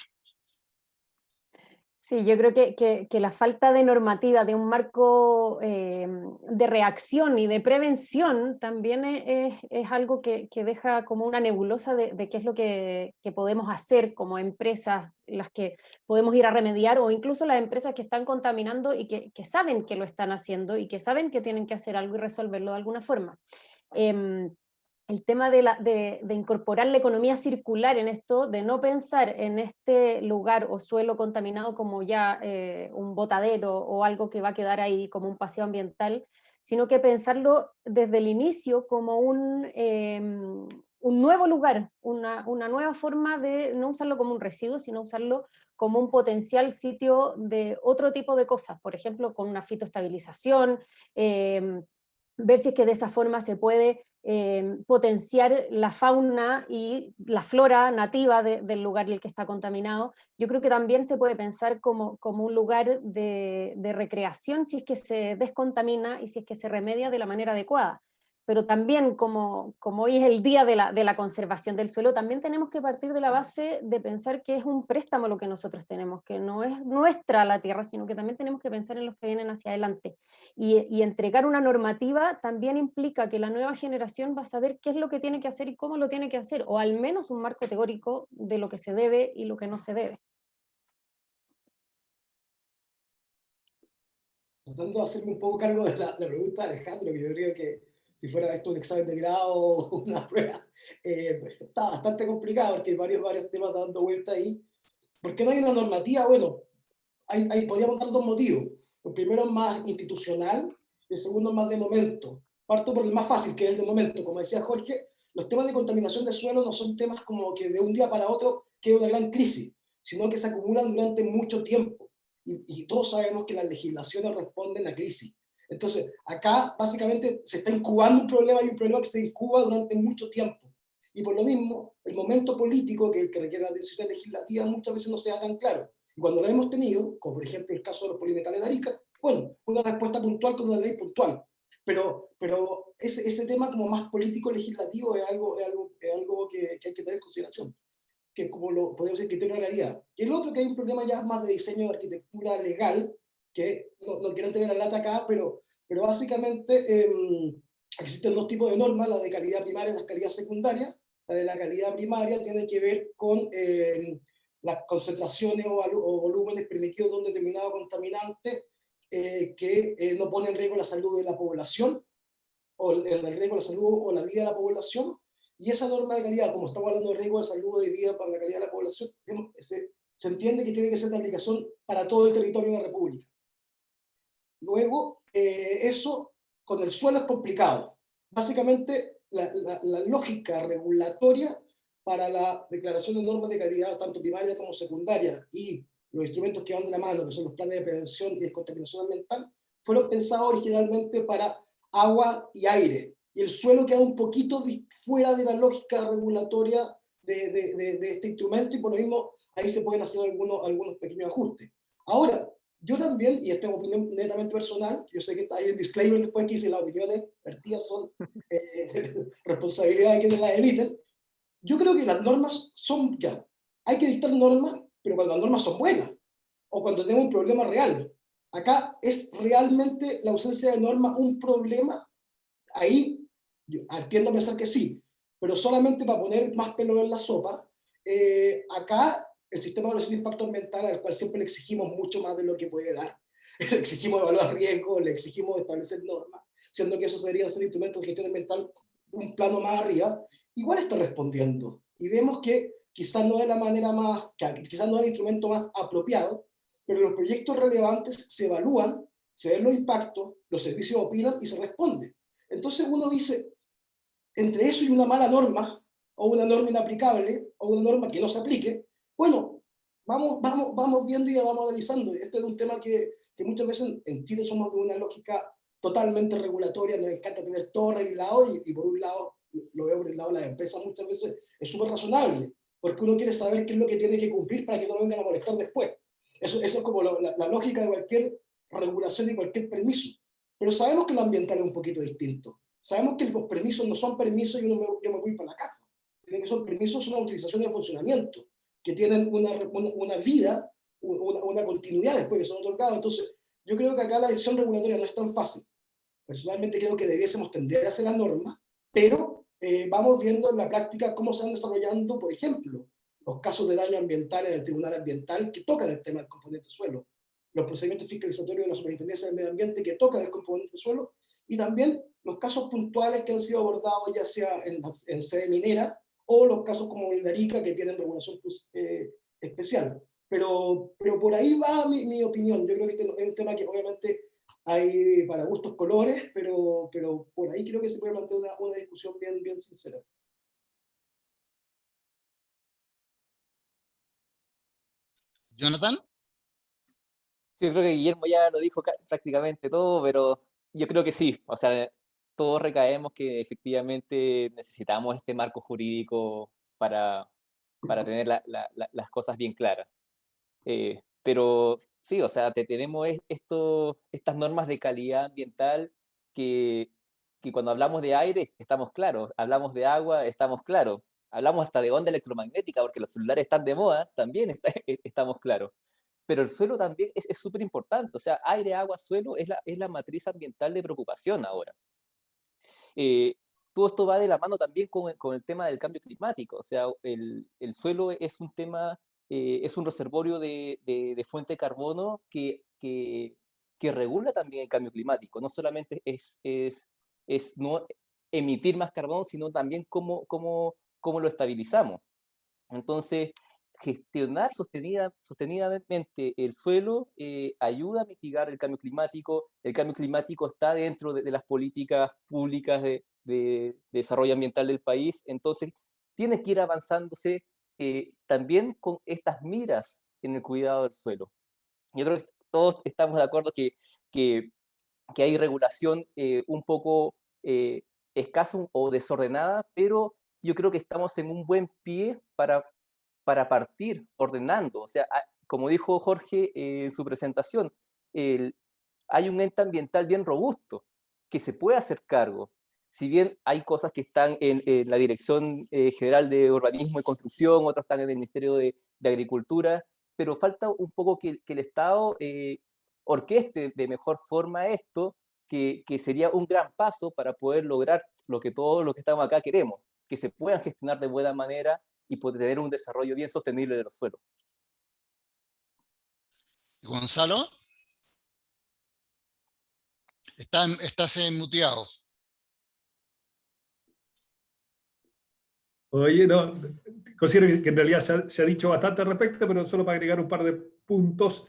Sí, yo creo que la falta de normativa, de un marco de reacción y de prevención también es algo que deja como una nebulosa de qué es lo que podemos hacer como empresas, las que podemos ir a remediar, o incluso las empresas que están contaminando y que saben que lo están haciendo y que saben que tienen que hacer algo y resolverlo de alguna forma. El tema de incorporar la economía circular en esto, de no pensar en este lugar o suelo contaminado como ya un botadero o algo que va a quedar ahí como un paseo ambiental, sino que pensarlo desde el inicio como un nuevo lugar, una nueva forma de no usarlo como un residuo, sino usarlo como un potencial sitio de otro tipo de cosas, por ejemplo, con una fitoestabilización, ver si es que de esa forma se puede potenciar la fauna y la flora nativa del lugar en el que está contaminado. Yo creo que también se puede pensar como un lugar de recreación si es que se descontamina y si es que se remedia de la manera adecuada. Pero también como hoy es el día de la conservación del suelo, también tenemos que partir de la base de pensar que es un préstamo lo que nosotros tenemos, que no es nuestra la tierra, sino que también tenemos que pensar en los que vienen hacia adelante. Y entregar una normativa también implica que la nueva generación va a saber qué es lo que tiene que hacer y cómo lo tiene que hacer, o al menos un marco teórico de lo que se debe y lo que no se debe. Tratando de hacerme un poco cargo de la pregunta de Alejandro, que yo creo que si fuera esto un examen de grado o una prueba, está bastante complicado porque hay varios temas dando vuelta ahí. ¿Por qué no hay una normativa? Bueno, podríamos dar dos motivos. El primero es más institucional, el segundo es más de momento. Parto por el más fácil, que es el de momento. Como decía Jorge, los temas de contaminación de suelo no son temas como que de un día para otro quede una gran crisis, sino que se acumulan durante mucho tiempo. Y todos sabemos que las legislaciones responden a crisis. Entonces, acá básicamente se está incubando un problema, y un problema que se incuba durante mucho tiempo. Y por lo mismo, el momento político que requiere la decisión legislativa muchas veces no se da tan claro. Y cuando lo hemos tenido, como por ejemplo el caso de los polimetales de Arica, bueno, una respuesta puntual con una ley puntual. Pero ese tema como más político-legislativo es algo que hay que tener en consideración, que como lo podemos decir que tiene una realidad. Y el otro, que hay un problema ya más de diseño de arquitectura legal, que no quiero tener la lata acá, pero básicamente existen dos tipos de normas, la de calidad primaria y la de calidad secundaria. La de la calidad primaria tiene que ver con las concentraciones o volúmenes permitidos de un determinado contaminante que no pone en riesgo la salud de la población, o el riesgo de la salud o la vida de la población. Y esa norma de calidad, como estamos hablando de riesgo de salud y vida para la calidad de la población, se entiende que tiene que ser de aplicación para todo el territorio de la República. Luego, eso con el suelo es complicado. Básicamente, la lógica regulatoria para la declaración de normas de calidad, tanto primaria como secundaria, y los instrumentos que van de la mano, que son los planes de prevención y descontaminación ambiental, fueron pensados originalmente para agua y aire. Y el suelo queda un poquito fuera de la lógica regulatoria de este instrumento, y por lo mismo ahí se pueden hacer algunos pequeños ajustes. Ahora, yo también, y esta es una opinión netamente personal, yo sé que está ahí el disclaimer después que dice las opiniones vertidas son responsabilidad de quienes las emiten. Yo creo que las normas son, ya, hay que dictar normas, pero cuando las normas son buenas, o cuando tenemos un problema real. Acá es realmente la ausencia de normas un problema. Ahí yo tiendo a pensar que sí, pero solamente para poner más pelo en la sopa. Acá el sistema de evaluación de impacto ambiental, al cual siempre le exigimos mucho más de lo que puede dar, le exigimos evaluar riesgos, le exigimos establecer normas, siendo que esos deberían ser instrumentos de gestión ambiental un plano más arriba, igual está respondiendo. Y vemos que quizás no es la manera quizás no es el instrumento más apropiado, pero los proyectos relevantes se evalúan, se ven los impactos, los servicios opinan y se responde. Entonces uno dice, entre eso y una mala norma, o una norma inaplicable, o una norma que no se aplique, bueno, vamos viendo y vamos analizando. Este es un tema que muchas veces en Chile somos de una lógica totalmente regulatoria, nos encanta tener todo regulado, y por un lado, lo veo por el lado de las empresas muchas veces, es súper razonable, porque uno quiere saber qué es lo que tiene que cumplir para que no lo vengan a molestar después. Eso es como la lógica de cualquier regulación y cualquier permiso. Pero sabemos que lo ambiental es un poquito distinto. Sabemos que los permisos no son permisos y yo me voy para la casa. Que son permisos, son una utilización de funcionamiento, que tienen una vida, una continuidad después que son otorgados. Entonces, yo creo que acá la decisión regulatoria no es tan fácil. Personalmente creo que debiésemos tender a hacer la norma, pero vamos viendo en la práctica cómo se van desarrollando, por ejemplo, los casos de daño ambiental en el Tribunal Ambiental que tocan el tema del componente suelo, los procedimientos fiscalizatorios de la Superintendencia del Medio Ambiente que tocan el componente suelo, y también los casos puntuales que han sido abordados ya sea en sede minera, o los casos como el de Arica que tienen regulación especial. Pero por ahí va mi opinión. Yo creo que este es un tema que obviamente hay para gustos colores, pero por ahí creo que se puede plantear una discusión bien sincera. Jonathan. Sí, yo creo que Guillermo ya lo dijo prácticamente todo, pero yo creo que sí, o sea, todos recaemos que efectivamente necesitamos este marco jurídico para tener las cosas bien claras. Pero sí, o sea, tenemos estas normas de calidad ambiental que cuando hablamos de aire estamos claros, hablamos de agua estamos claros, hablamos hasta de onda electromagnética porque los celulares están de moda, también estamos claros. Pero el suelo también es súper importante, o sea, aire, agua, suelo es la matriz ambiental de preocupación ahora. Todo esto va de la mano también con el tema del cambio climático, o sea, el suelo es un tema, es un reservorio de fuente de carbono que regula también el cambio climático, no solamente es no emitir más carbono, sino también cómo lo estabilizamos. Entonces, gestionar sostenidamente el suelo ayuda a mitigar el cambio climático. El cambio climático está dentro de las políticas públicas de desarrollo ambiental del país, entonces tiene que ir avanzándose también con estas miras en el cuidado del suelo. Yo creo que todos estamos de acuerdo que hay regulación un poco escasa o desordenada, pero yo creo que estamos en un buen pie para partir ordenando. O sea, como dijo Jorge en su presentación, hay un ente ambiental bien robusto que se puede hacer cargo. Si bien hay cosas que están en la Dirección General de Urbanismo y Construcción, otras están en el Ministerio de Agricultura, pero falta un poco que el Estado orqueste de mejor forma esto, que sería un gran paso para poder lograr lo que todos los que estamos acá queremos, que se puedan gestionar de buena manera y poder tener un desarrollo bien sostenible de los suelos. Gonzalo, estás muteado. Oye, no, considero que en realidad se ha dicho bastante al respecto, pero solo para agregar un par de puntos.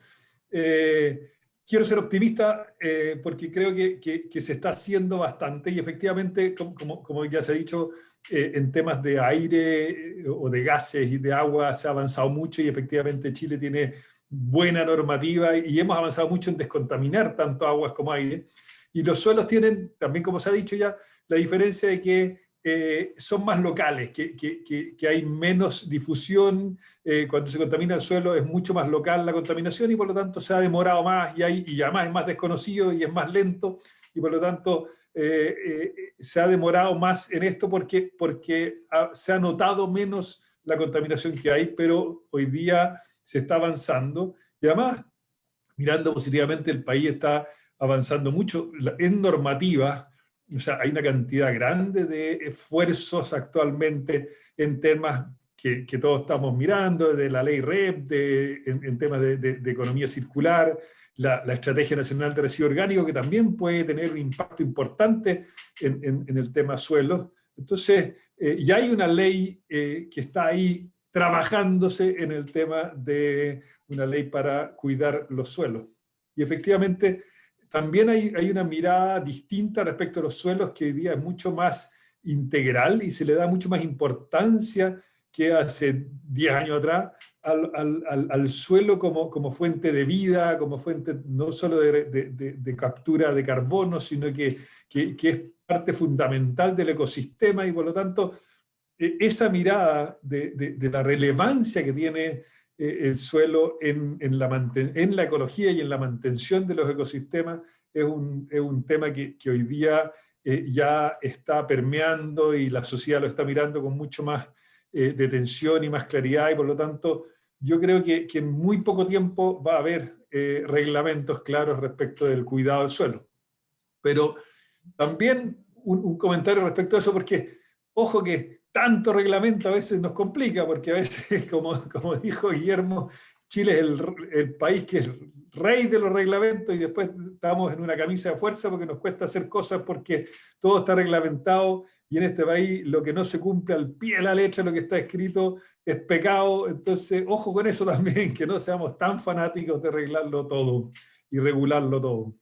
Quiero ser optimista porque creo que se está haciendo bastante y efectivamente, como ya se ha dicho, en temas de aire o de gases y de agua se ha avanzado mucho y efectivamente Chile tiene buena normativa y hemos avanzado mucho en descontaminar tanto aguas como aire. Y los suelos tienen, también como se ha dicho ya, la diferencia de que son más locales, que hay menos difusión. Cuando se contamina el suelo es mucho más local la contaminación y por lo tanto se ha demorado más y además es más desconocido y es más lento y por lo tanto se ha demorado más en esto porque se ha notado menos la contaminación que hay, pero hoy día se está avanzando y además, mirando positivamente, el país está avanzando mucho en normativa. O sea, hay una cantidad grande de esfuerzos actualmente en temas que todos estamos mirando, de la ley REP, en temas de economía circular, la Estrategia Nacional de Residuos Orgánicos, que también puede tener un impacto importante en el tema suelos. Entonces, ya hay una ley que está ahí trabajándose en el tema de una ley para cuidar los suelos. Y efectivamente, también hay una mirada distinta respecto a los suelos que hoy día es mucho más integral y se le da mucho más importancia que hace 10 años atrás al suelo como fuente de vida, como fuente no solo de captura de carbono, sino que es parte fundamental del ecosistema, y por lo tanto esa mirada de la relevancia que tiene el suelo en la ecología y en la mantención de los ecosistemas es un tema que hoy día ya está permeando, y la sociedad lo está mirando con mucho más detención y más claridad, y por lo tanto yo creo que en muy poco tiempo va a haber reglamentos claros respecto del cuidado del suelo. Pero también un comentario respecto a eso, porque ojo que tanto reglamento a veces nos complica, porque a veces, como dijo Guillermo, Chile es el país que es rey de los reglamentos, y después estamos en una camisa de fuerza porque nos cuesta hacer cosas porque todo está reglamentado, y en este país lo que no se cumple al pie de la letra, lo que está escrito, es pecado. Entonces, ojo con eso también, que no seamos tan fanáticos de arreglarlo todo y regularlo todo.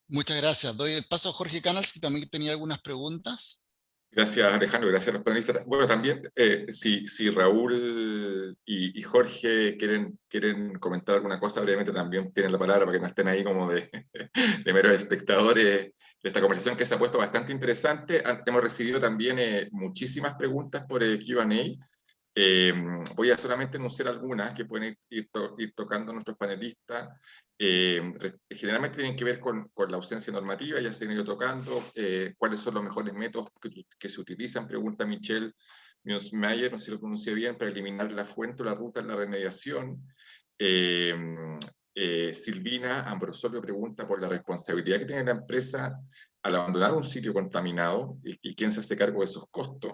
Muchas gracias. Doy el paso a Jorge Canals, que también tenía algunas preguntas. Gracias, Alejandro, gracias a los panelistas. Bueno, también, si Raúl y Jorge quieren comentar alguna cosa, brevemente también tienen la palabra para que no estén ahí como de meros espectadores de esta conversación, que se ha puesto bastante interesante. Hemos recibido también muchísimas preguntas por Q&A. Voy a solamente enunciar algunas que pueden ir tocando nuestros panelistas. Generalmente tienen que ver con la ausencia normativa, ya se han ido tocando. ¿Cuáles son los mejores métodos que se utilizan? Pregunta Michelle Mionsmeyer, no sé si lo pronuncié bien, para eliminar la fuente o la ruta en la remediación. Silvina Ambrosio pregunta por la responsabilidad que tiene la empresa al abandonar un sitio contaminado y quién se hace cargo de esos costos.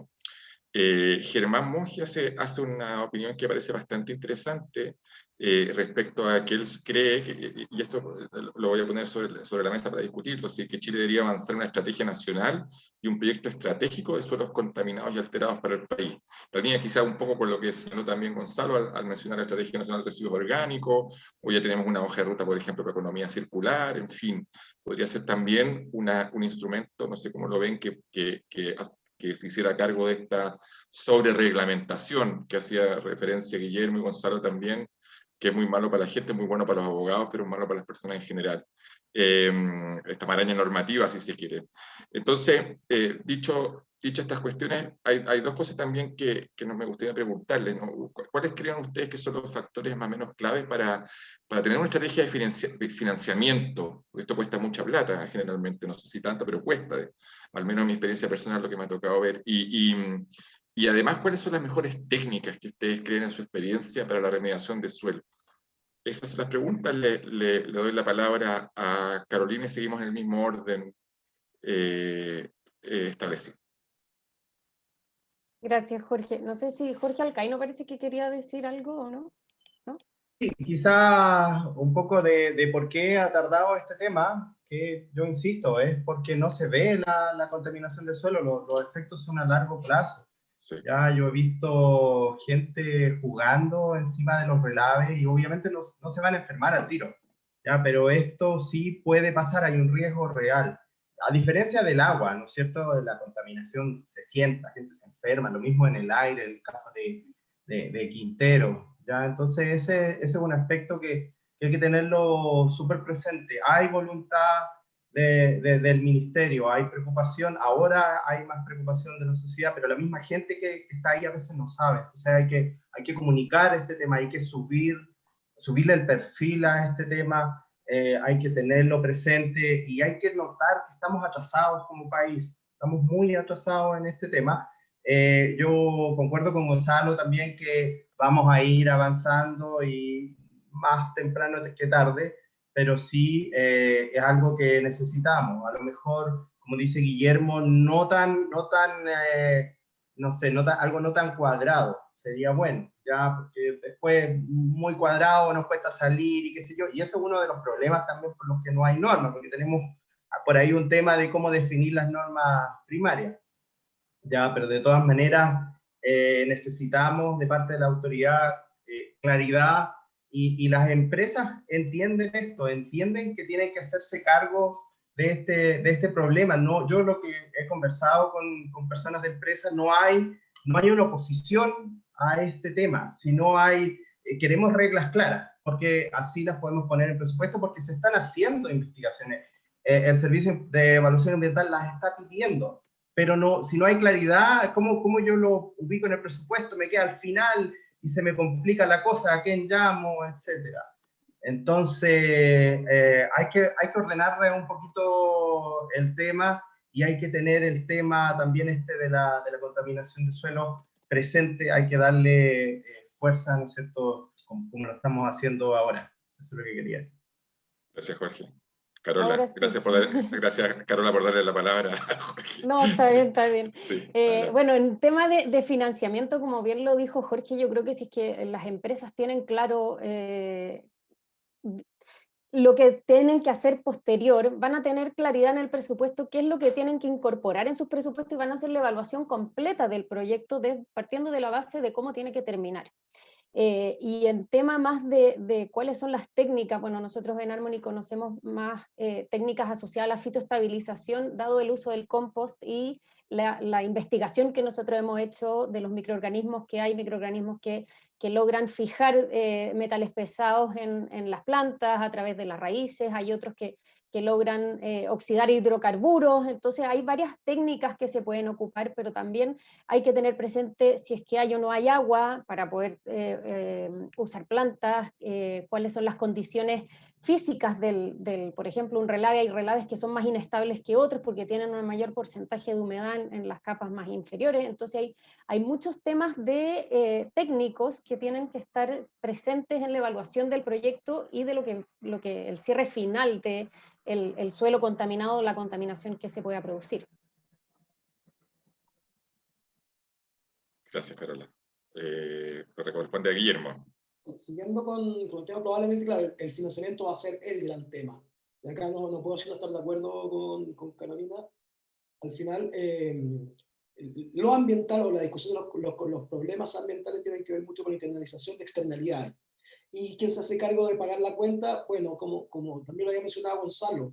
Germán Monge hace una opinión que parece bastante interesante respecto a que él cree, y esto lo voy a poner sobre la mesa para discutirlo, que Chile debería avanzar en una estrategia nacional y un proyecto estratégico de suelos contaminados y alterados para el país. La línea quizá un poco con lo que señaló también Gonzalo al mencionar la Estrategia Nacional de Residuos Orgánicos. Hoy ya tenemos una hoja de ruta, por ejemplo, para economía circular. En fin, podría ser también un instrumento, no sé cómo lo ven, que se hiciera cargo de esta sobrereglamentación que hacía referencia Guillermo y Gonzalo también, que es muy malo para la gente, muy bueno para los abogados, pero es malo para las personas en general. Esta maraña normativa, si se quiere. Entonces, dicho estas cuestiones, hay dos cosas también que me gustaría preguntarles, ¿no? ¿Cuáles creen ustedes que son los factores más o menos claves para tener una estrategia de financiamiento? Esto cuesta mucha plata, generalmente, no sé si tanto, pero cuesta, al menos en mi experiencia personal, lo que me ha tocado ver. Y además, ¿cuáles son las mejores técnicas que ustedes creen en su experiencia para la remediación de suelo? Esas son las preguntas. Le doy la palabra a Carolina y seguimos en el mismo orden establecido. Gracias, Jorge. No sé si Jorge Alcaíno parece que quería decir algo o no. ¿No? Sí, quizás un poco de por qué ha tardado este tema, que yo insisto, es porque no se ve la contaminación del suelo, los efectos son a largo plazo. Sí. Ya yo he visto gente jugando encima de los relaves y obviamente no se van a enfermar al tiro, ya, pero esto sí puede pasar, hay un riesgo real. A diferencia del agua, ¿no es cierto? La contaminación se siente, la gente se enferma, lo mismo en el aire, en el caso de Quintero, ¿ya? Entonces ese es un aspecto que hay que tenerlo súper presente. Hay voluntad del ministerio, hay preocupación, ahora hay más preocupación de la sociedad, pero la misma gente que está ahí a veces no sabe. Entonces hay que comunicar este tema, hay que subirle el perfil a este tema, hay que tenerlo presente y hay que notar que estamos atrasados como país, estamos muy atrasados en este tema. Yo concuerdo con Gonzalo también que vamos a ir avanzando y más temprano que tarde, pero sí es algo que necesitamos. A lo mejor, como dice Guillermo, algo no tan cuadrado sería bueno, ya, porque después muy cuadrado nos cuesta salir y qué sé yo, y eso es uno de los problemas también por los que no hay normas, porque tenemos por ahí un tema de cómo definir las normas primarias, ya, pero de todas maneras necesitamos de parte de la autoridad claridad Y las empresas entienden esto, entienden que tienen que hacerse cargo de este problema. No, yo lo que he conversado con personas de empresas, no hay una oposición a este tema, sino queremos reglas claras, porque así las podemos poner en presupuesto, porque se están haciendo investigaciones. El Servicio de Evaluación Ambiental las está pidiendo, pero no, si no hay claridad, ¿cómo yo lo ubico en el presupuesto? Me queda al final y se me complica la cosa, a quién llamo, etcétera. Entonces, hay que ordenar un poquito el tema, y hay que tener el tema también de la contaminación de suelo presente, hay que darle fuerza, ¿no es cierto?, como lo estamos haciendo ahora. Eso es lo que quería decir. Gracias, Jorge. Carola, Ahora sí. gracias, Carola, por darle la palabra a Jorge. No, está bien, está bien. Sí, bueno, en tema de financiamiento, como bien lo dijo Jorge, yo creo que si es que las empresas tienen claro lo que tienen que hacer posterior, van a tener claridad en el presupuesto, qué es lo que tienen que incorporar en sus presupuestos, y van a hacer la evaluación completa del proyecto partiendo de la base de cómo tiene que terminar. Y en tema más de cuáles son las técnicas, bueno, nosotros en Harmony conocemos más técnicas asociadas a la fitoestabilización, dado el uso del compost y la investigación que nosotros hemos hecho de los microorganismos, que hay microorganismos que logran fijar metales pesados en las plantas a través de las raíces, hay otros que logran oxidar hidrocarburos. Entonces hay varias técnicas que se pueden ocupar, pero también hay que tener presente si es que hay o no hay agua para poder usar plantas, cuáles son las condiciones físicas por ejemplo, un relave. Hay relaves que son más inestables que otros porque tienen un mayor porcentaje de humedad en las capas más inferiores. Entonces hay muchos temas técnicos que tienen que estar presentes en la evaluación del proyecto y de lo que el cierre final de el suelo contaminado, la contaminación que se pueda producir. Gracias, Carola. Lo que corresponde a Guillermo. Siguiendo con el tema, probablemente, claro, el financiamiento va a ser el gran tema. Y acá no puedo sino estar de acuerdo con Carolina. Al final, lo ambiental o la discusión de los problemas ambientales tienen que ver mucho con la internalización de externalidades. ¿Y quién se hace cargo de pagar la cuenta? Bueno, como también lo había mencionado Gonzalo,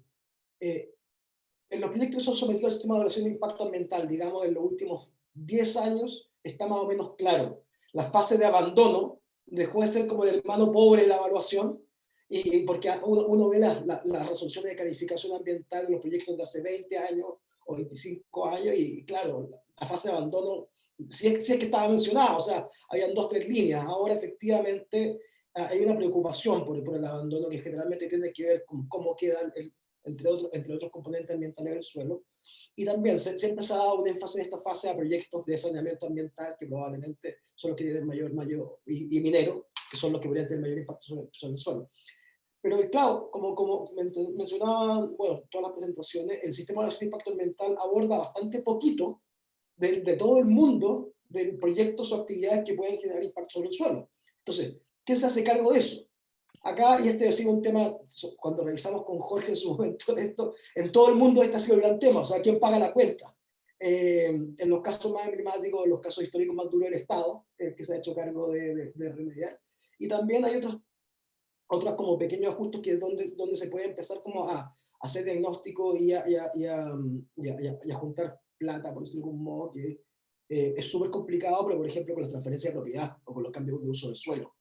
en los proyectos que son sometidos al sistema de evaluación de impacto ambiental, digamos, en los últimos 10 años, está más o menos claro. La fase de abandono dejó de ser como el hermano pobre de la evaluación, y porque uno ve las resoluciones de calificación ambiental en los proyectos de hace 20 años o 25 años, y claro, la fase de abandono, si es que estaba mencionada, o sea, habían 2 o 3 líneas. Ahora efectivamente hay una preocupación por el abandono, que generalmente tiene que ver con cómo quedan entre otros componentes ambientales del suelo. Y también siempre se ha dado un énfasis en esta fase a proyectos de saneamiento ambiental, que probablemente son los que tienen mayor y minero, que son los que podrían tener mayor impacto sobre el suelo. Pero claro, como mencionaba, bueno, todas las presentaciones, el sistema de evaluación de impacto ambiental aborda bastante poquito de todo el mundo de proyectos o actividades que pueden generar impacto sobre el suelo. Entonces, ¿quién se hace cargo de eso? Acá, y este ha sido un tema, cuando revisamos con Jorge en su momento esto, en todo el mundo este ha sido el gran tema, o sea, ¿quién paga la cuenta? En los casos más emblemáticos, en los casos históricos más duros, el Estado, que se ha hecho cargo de remediar. Y también hay otros como pequeños ajustes, que es donde se puede empezar como a hacer diagnóstico y a juntar plata, por decirlo de algún modo, que es súper complicado, pero por ejemplo con la transferencia de propiedad o con los cambios de uso del suelo.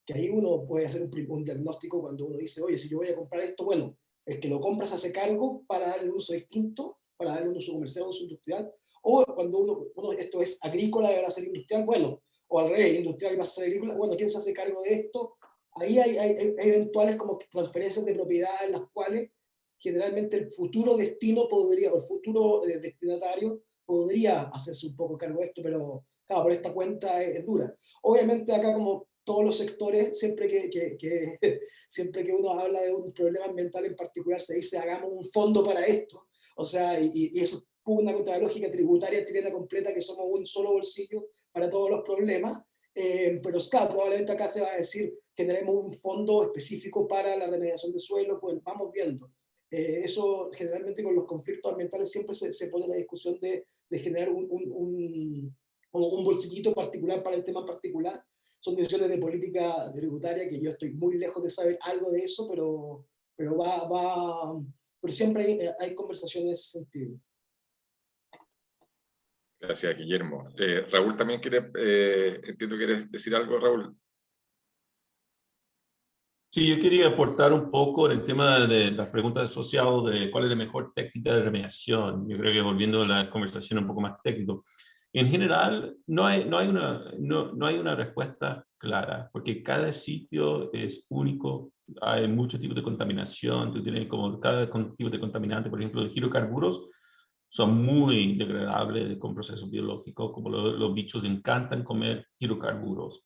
Que ahí uno puede hacer un diagnóstico cuando uno dice, oye, si yo voy a comprar esto, bueno, el que lo compra se hace cargo para darle un uso distinto, para darle un uso comercial, un uso industrial, o cuando esto es agrícola y va a ser industrial, bueno, o al revés, industrial y va a ser agrícola, bueno, ¿quién se hace cargo de esto? Ahí hay eventuales como transferencias de propiedad en las cuales generalmente el futuro destino podría, o el futuro destinatario podría hacerse un poco cargo de esto, pero claro, por esta cuenta es dura. Obviamente acá, como todos los sectores, siempre que uno habla de un problema ambiental en particular, se dice hagamos un fondo para esto. O sea, y eso es una contra la lógica tributaria chilena completa, que somos un solo bolsillo para todos los problemas. Pero claro, probablemente acá se va a decir generemos un fondo específico para la remediación de suelo, pues vamos viendo. Eso generalmente con los conflictos ambientales siempre se pone la discusión de generar un bolsillito particular para el tema particular, son decisiones de política tributaria que yo estoy muy lejos de saber algo de eso, pero pero siempre hay conversaciones en ese sentido. Gracias, Guillermo. Raúl también quiere, entiendo que quieres decir algo, Raúl. Sí, yo quería aportar un poco en el tema de las preguntas asociadas de cuál es la mejor técnica de remediación. Yo creo que volviendo a la conversación un poco más técnico, en general no hay una respuesta clara, porque cada sitio es único, hay muchos tipos de contaminación, tú tienes como cada tipo de contaminante, por ejemplo, los hidrocarburos son muy degradables con procesos biológicos, como los bichos encantan comer hidrocarburos.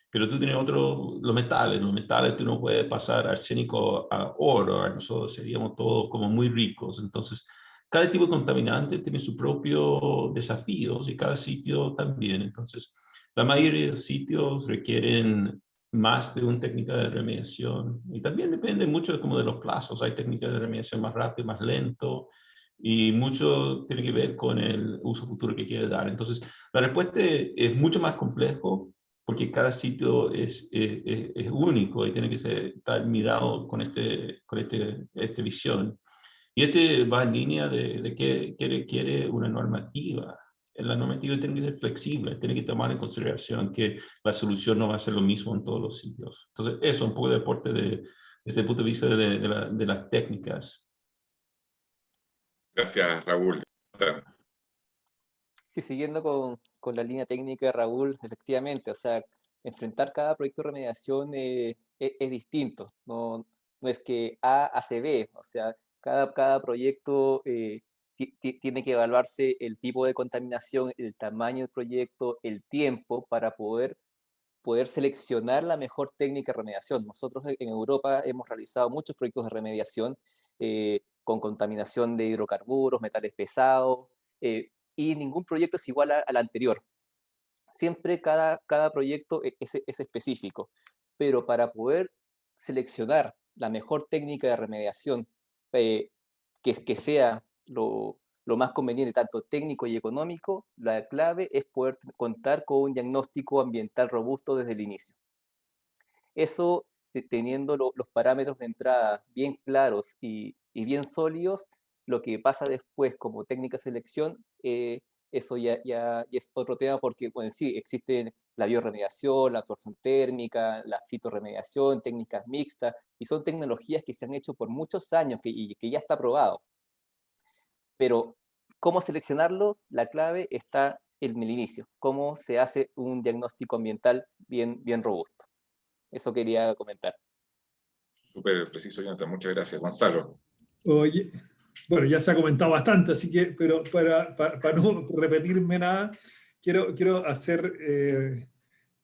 Pero tú tienes los metales tú no puedes pasar arsénico a oro, nosotros seríamos todos como muy ricos. Entonces, cada tipo de contaminante tiene sus propios desafíos y cada sitio también. Entonces, la mayoría de los sitios requieren más de una técnica de remediación y también depende mucho como de los plazos. Hay técnicas de remediación más rápido, más lento y mucho tiene que ver con el uso futuro que quiere dar. Entonces, la respuesta es mucho más complejo porque cada sitio es único y tiene que estar mirado con esta visión. Y va en línea de que requiere una normativa. La normativa tiene que ser flexible, tiene que tomar en consideración que la solución no va a ser lo mismo en todos los sitios. Entonces, eso, un poco de aporte desde el punto de vista de las técnicas. Gracias, Raúl. Sí, siguiendo con la línea técnica de Raúl, efectivamente, o sea, enfrentar cada proyecto de remediación es distinto, no es que A hace B, o sea, cada proyecto tiene que evaluarse el tipo de contaminación, el tamaño del proyecto, el tiempo para poder seleccionar la mejor técnica de remediación. Nosotros en Europa hemos realizado muchos proyectos de remediación con contaminación de hidrocarburos, metales pesados, y ningún proyecto es igual al anterior. Siempre cada proyecto es específico, pero para poder seleccionar la mejor técnica de remediación que sea lo más conveniente, tanto técnico y económico, la clave es poder contar con un diagnóstico ambiental robusto desde el inicio. Eso, teniendo los parámetros de entrada bien claros y bien sólidos, lo que pasa después como técnica de selección, eso ya es otro tema porque, bueno, sí, existen la bioremediación, la absorción térmica, la fitorremediación, técnicas mixtas, y son tecnologías que se han hecho por muchos años y que ya está probado. Pero, ¿cómo seleccionarlo? La clave está en el inicio, cómo se hace un diagnóstico ambiental bien robusto. Eso quería comentar. Súper preciso, Jonathan. Muchas gracias. Gonzalo. Oye, bueno, ya se ha comentado bastante, así que, pero para no repetirme nada, quiero hacer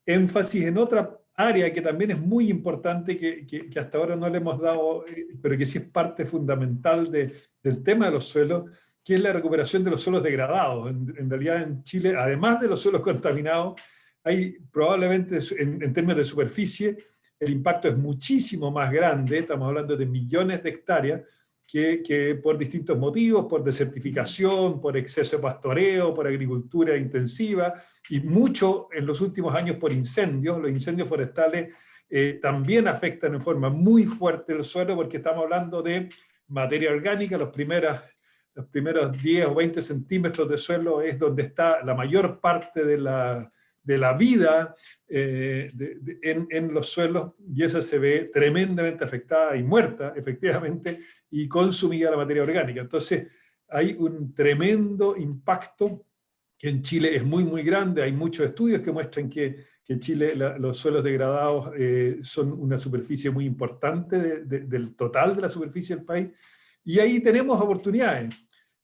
énfasis en otra área que también es muy importante, que hasta ahora no le hemos dado, pero que sí es parte fundamental del tema de los suelos, que es la recuperación de los suelos degradados. En realidad en Chile, además de los suelos contaminados, hay probablemente en términos de superficie, el impacto es muchísimo más grande, estamos hablando de millones de hectáreas, que por distintos motivos, por desertificación, por exceso de pastoreo, por agricultura intensiva, y mucho en los últimos años por incendios. Los incendios forestales también afectan en forma muy fuerte el suelo, porque estamos hablando de materia orgánica. Los primeros 10 o 20 centímetros de suelo es donde está la mayor parte de la vida en los suelos, y esa se ve tremendamente afectada y muerta, efectivamente, y consumida la materia orgánica. Entonces, hay un tremendo impacto que en Chile es muy grande. Hay muchos estudios que muestran que en Chile los suelos degradados son una superficie muy importante del total de la superficie del país, y ahí tenemos oportunidades.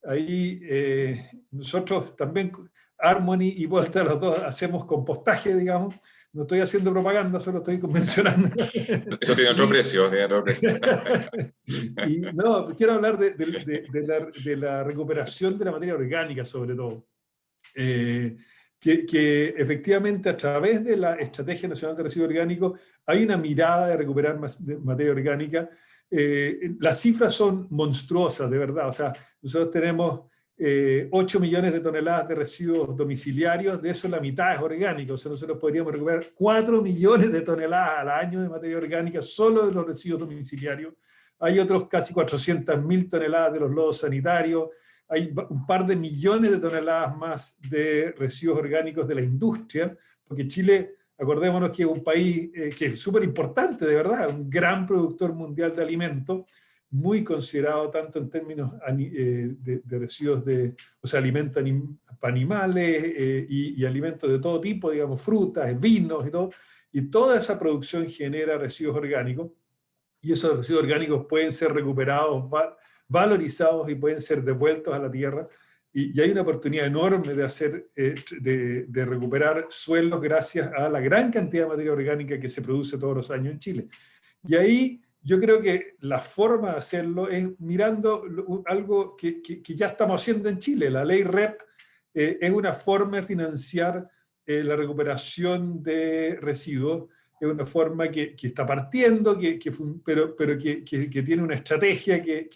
Ahí nosotros también, Harmony y Volta, los dos hacemos compostaje, digamos. No estoy haciendo propaganda, solo estoy mencionando. Eso tiene otro precio, Y no, quiero hablar de la recuperación de la materia orgánica, sobre todo. Que efectivamente a través de la Estrategia Nacional de Residuos Orgánicos hay una mirada de recuperar materia orgánica. Las cifras son monstruosas, de verdad. O sea, nosotros tenemos 8 millones de toneladas de residuos domiciliarios, de eso la mitad es orgánico, o sea, nosotros podríamos recuperar 4 millones de toneladas al año de materia orgánica solo de los residuos domiciliarios. Hay otros casi 400.000 toneladas de los lodos sanitarios, hay un par de millones de toneladas más de residuos orgánicos de la industria, porque Chile, acordémonos que es un país que es súper importante, de verdad, un gran productor mundial de alimentos, muy considerado tanto en términos de residuos o sea, alimentos para animales y alimentos de todo tipo, digamos, frutas, vinos y toda esa producción genera residuos orgánicos, y esos residuos orgánicos pueden ser recuperados, valorizados y pueden ser devueltos a la tierra, y hay una oportunidad enorme de recuperar suelos gracias a la gran cantidad de materia orgánica que se produce todos los años en Chile. Y ahí yo creo que la forma de hacerlo es mirando algo que ya estamos haciendo en Chile. La ley REP es una forma de financiar la recuperación de residuos, es una forma que está partiendo, pero que tiene una estrategia que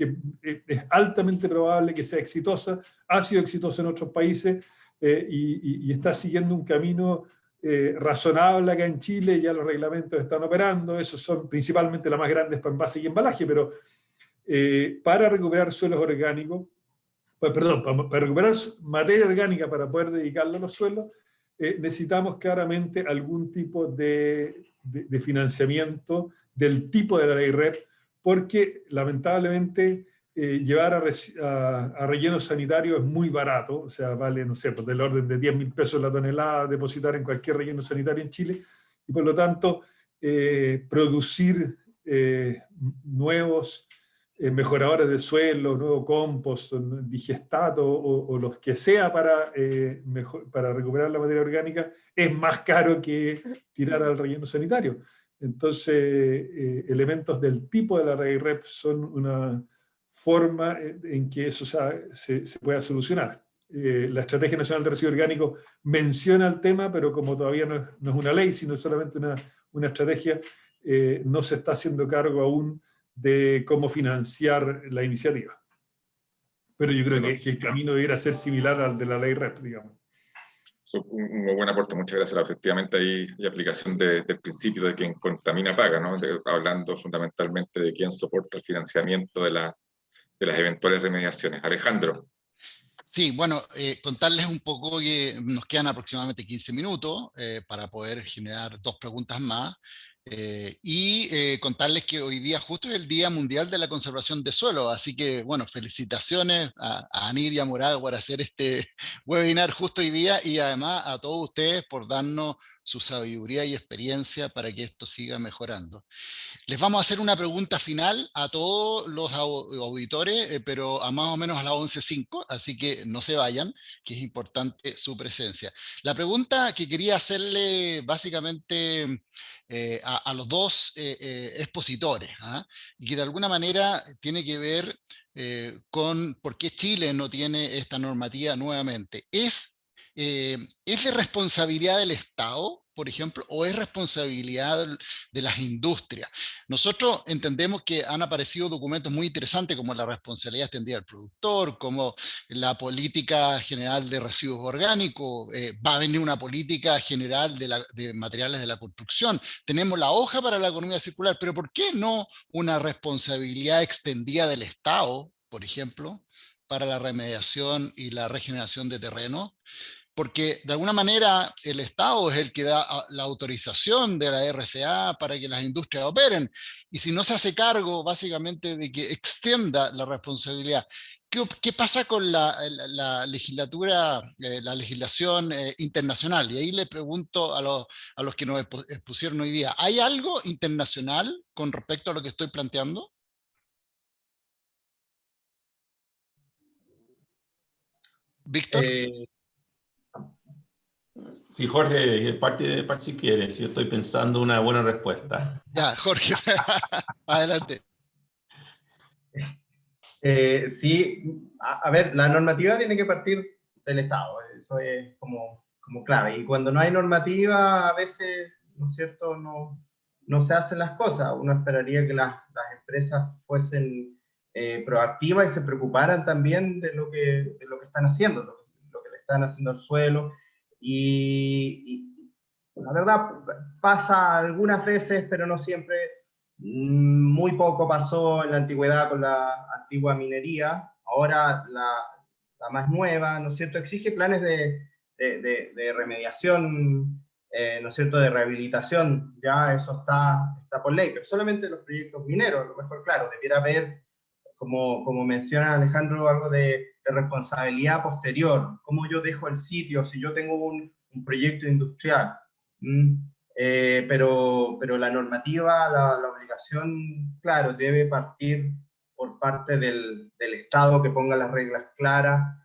es altamente probable que sea exitosa, ha sido exitosa en otros países y está siguiendo un camino razonable acá en Chile. Ya los reglamentos están operando, esos son principalmente las más grandes para envase y embalaje, pero para recuperar suelos orgánicos, perdón, para recuperar materia orgánica para poder dedicarla a los suelos, necesitamos claramente algún tipo de financiamiento del tipo de la ley REP, porque lamentablemente llevar a relleno sanitario es muy barato, o sea, vale, no sé, pues del orden de 10.000 pesos la tonelada depositar en cualquier relleno sanitario en Chile, y por lo tanto producir nuevos mejoradores de suelo, nuevo compost, digestato o los que sea para recuperar la materia orgánica, es más caro que tirar al relleno sanitario. Entonces, elementos del tipo de la ley REP son una forma en que eso se pueda solucionar. La Estrategia Nacional de Residuos Orgánicos menciona el tema, pero como todavía no es una ley, sino solamente una estrategia, no se está haciendo cargo aún de cómo financiar la iniciativa. Pero yo creo que el camino debería ser similar al de la ley REP, digamos. Un muy buen aporte, muchas gracias. Efectivamente, hay aplicación del principio de quien contamina paga, ¿no? Hablando fundamentalmente de quién soporta el financiamiento de las eventuales remediaciones. Alejandro. Sí, bueno, contarles un poco que nos quedan aproximadamente 15 minutos para poder generar 2 preguntas más. Contarles que hoy día justo es el Día Mundial de la Conservación de Suelo, así que bueno, felicitaciones a Anir y a Moraga por hacer este webinar justo hoy día, y además a todos ustedes por darnos su sabiduría y experiencia para que esto siga mejorando. Les vamos a hacer una pregunta final a todos los auditores, pero a más o menos a las 11:05, así que no se vayan, que es importante su presencia. La pregunta que quería hacerle básicamente a los dos expositores, y que de alguna manera tiene que ver con por qué Chile no tiene esta normativa nuevamente. ¿Es de responsabilidad del Estado, por ejemplo, o es responsabilidad de las industrias? Nosotros entendemos que han aparecido documentos muy interesantes como la responsabilidad extendida del productor, como la política general de residuos orgánicos, va a venir una política general de materiales de la construcción, tenemos la hoja para la economía circular, pero ¿por qué no una responsabilidad extendida del Estado, por ejemplo, para la remediación y la regeneración de terreno? Porque de alguna manera el Estado es el que da la autorización de la RCA para que las industrias operen, y si no se hace cargo básicamente de que extienda la responsabilidad, ¿qué pasa con la legislatura, la legislación internacional? Y ahí le pregunto a los que nos expusieron hoy día, ¿hay algo internacional con respecto a lo que estoy planteando? Víctor. Sí, Jorge, parte si quieres. Yo estoy pensando una buena respuesta. Ya, Jorge, adelante. Sí, a ver, la normativa tiene que partir del Estado, eso es como clave. Y cuando no hay normativa, a veces, ¿no es cierto?, no se hacen las cosas. Uno esperaría que las empresas fuesen proactiva y se preocuparan también de lo que están haciendo, lo que le están haciendo al suelo. Y la verdad pasa algunas veces, pero no siempre. Muy poco pasó en la antigüedad con la antigua minería. Ahora la más nueva, ¿no es cierto?, exige planes de remediación, ¿no es cierto?, de rehabilitación. Ya eso está por ley, pero solamente los proyectos mineros. A lo mejor, claro, debiera haber, como menciona Alejandro, algo de responsabilidad posterior. ¿Cómo yo dejo el sitio si yo tengo un proyecto industrial? Pero la normativa, la obligación, claro, debe partir por parte del Estado, que ponga las reglas claras,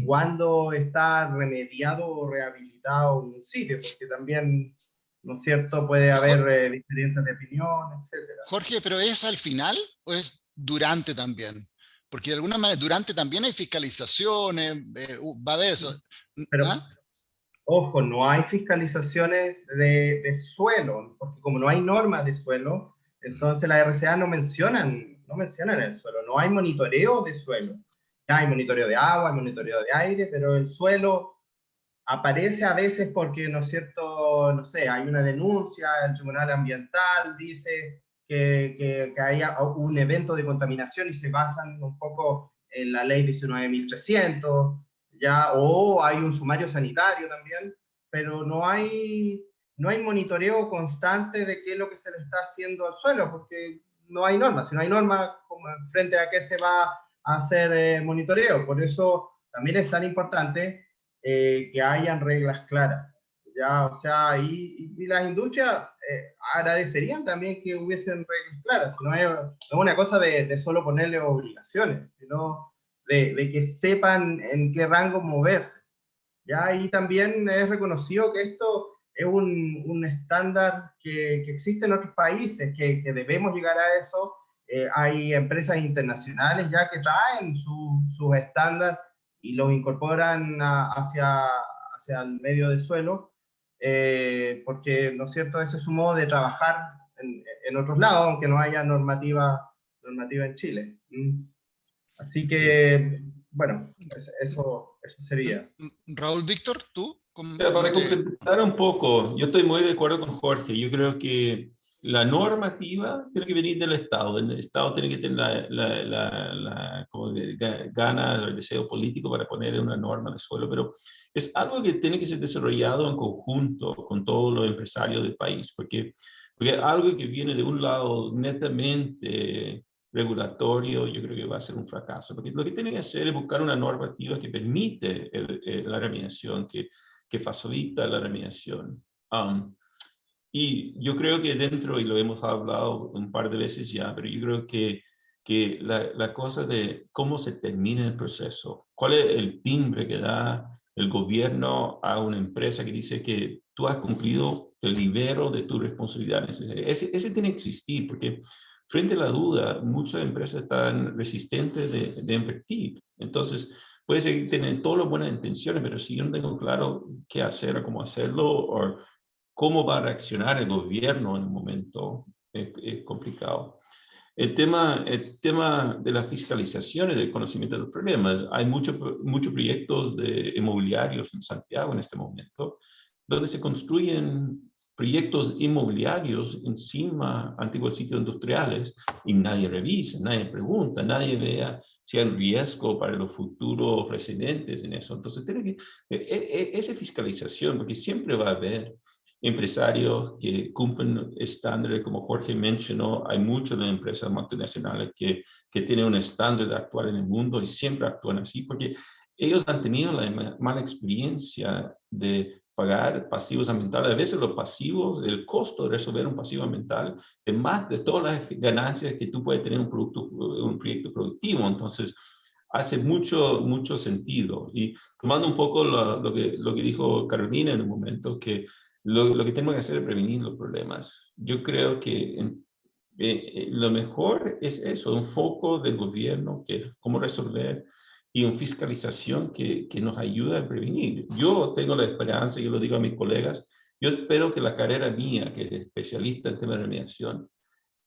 cuándo está remediado o rehabilitado un sitio, porque también, ¿no es cierto?, puede haber diferencias de opinión, etc. Jorge, ¿pero es al final o es durante también? Porque de alguna manera durante también hay fiscalizaciones, va a haber eso. Pero, ¿Ah? ojo, no hay fiscalizaciones de suelo, porque como no hay normas de suelo, entonces las RCA no mencionan el suelo, no hay monitoreo de suelo. Ya hay monitoreo de agua, hay monitoreo de aire, pero el suelo aparece a veces porque, ¿no es cierto?, no sé, hay una denuncia, el Tribunal Ambiental dice que hay un evento de contaminación y se basan un poco en la ley 19.300, ya, o hay un sumario sanitario también, pero no hay monitoreo constante de qué es lo que se le está haciendo al suelo, porque no hay normas. Si no hay normas, frente a qué se va a hacer monitoreo. Por eso también es tan importante que hayan reglas claras. Ya, o sea, y las industrias agradecerían también que hubiesen reglas claras. No es una cosa de solo ponerle obligaciones, sino de que sepan en qué rango moverse. ¿Ya? Y también es reconocido que esto es un estándar que existe en otros países, que debemos llegar a eso. Hay empresas internacionales ya que traen sus estándares y los incorporan hacia el medio de suelo, porque, ¿no es cierto?, ese es su modo de trabajar en otros lados, aunque no haya normativa en Chile. Así que, bueno, eso sería. Raúl, Víctor, ¿tú? Para complementar un poco, yo estoy muy de acuerdo con Jorge. Yo creo que la normativa tiene que venir del Estado. El Estado tiene que tener como gana, el deseo político para poner una norma de suelo, pero es algo que tiene que ser desarrollado en conjunto con todos los empresarios del país, porque algo que viene de un lado netamente regulatorio, yo creo que va a ser un fracaso, porque lo que tiene que hacer es buscar una normativa que permite la remediación, que facilita la remediación. Y yo creo que dentro, y lo hemos hablado un par de veces ya, pero yo creo que la cosa de cómo se termina el proceso, cuál es el timbre que da el gobierno a una empresa que dice que tú has cumplido, te libero de tus responsabilidades. Ese tiene que existir, porque frente a la duda, muchas empresas están resistentes de invertir. Entonces, puede ser que tienen todas las buenas intenciones, pero si yo no tengo claro qué hacer o cómo hacerlo, o cómo va a reaccionar el gobierno en un momento, es complicado. El tema de la fiscalización y del conocimiento de los problemas. Hay muchos proyectos de inmobiliarios en Santiago en este momento, donde se construyen proyectos inmobiliarios encima de antiguos sitios industriales y nadie revisa, nadie pregunta, nadie vea si hay riesgo para los futuros residentes en eso. Entonces, tiene que esa fiscalización, porque siempre va a haber empresarios que cumplen estándares, como Jorge mencionó. Hay muchas de las empresas multinacionales que tienen un estándar de actuar en el mundo y siempre actúan así, porque ellos han tenido la mala experiencia de pagar pasivos ambientales. A veces los pasivos, el costo de resolver un pasivo ambiental es más de todas las ganancias que tú puedes tener un proyecto productivo. Entonces, hace mucho sentido. Y tomando un poco lo que dijo Carolina en un momento, que lo que tenemos que hacer es prevenir los problemas. Yo creo que lo mejor es eso, un foco del gobierno, que es cómo resolver, y una fiscalización que nos ayuda a prevenir. Yo tengo la esperanza, y yo lo digo a mis colegas, yo espero que la carrera mía, que es especialista en temas de remediación,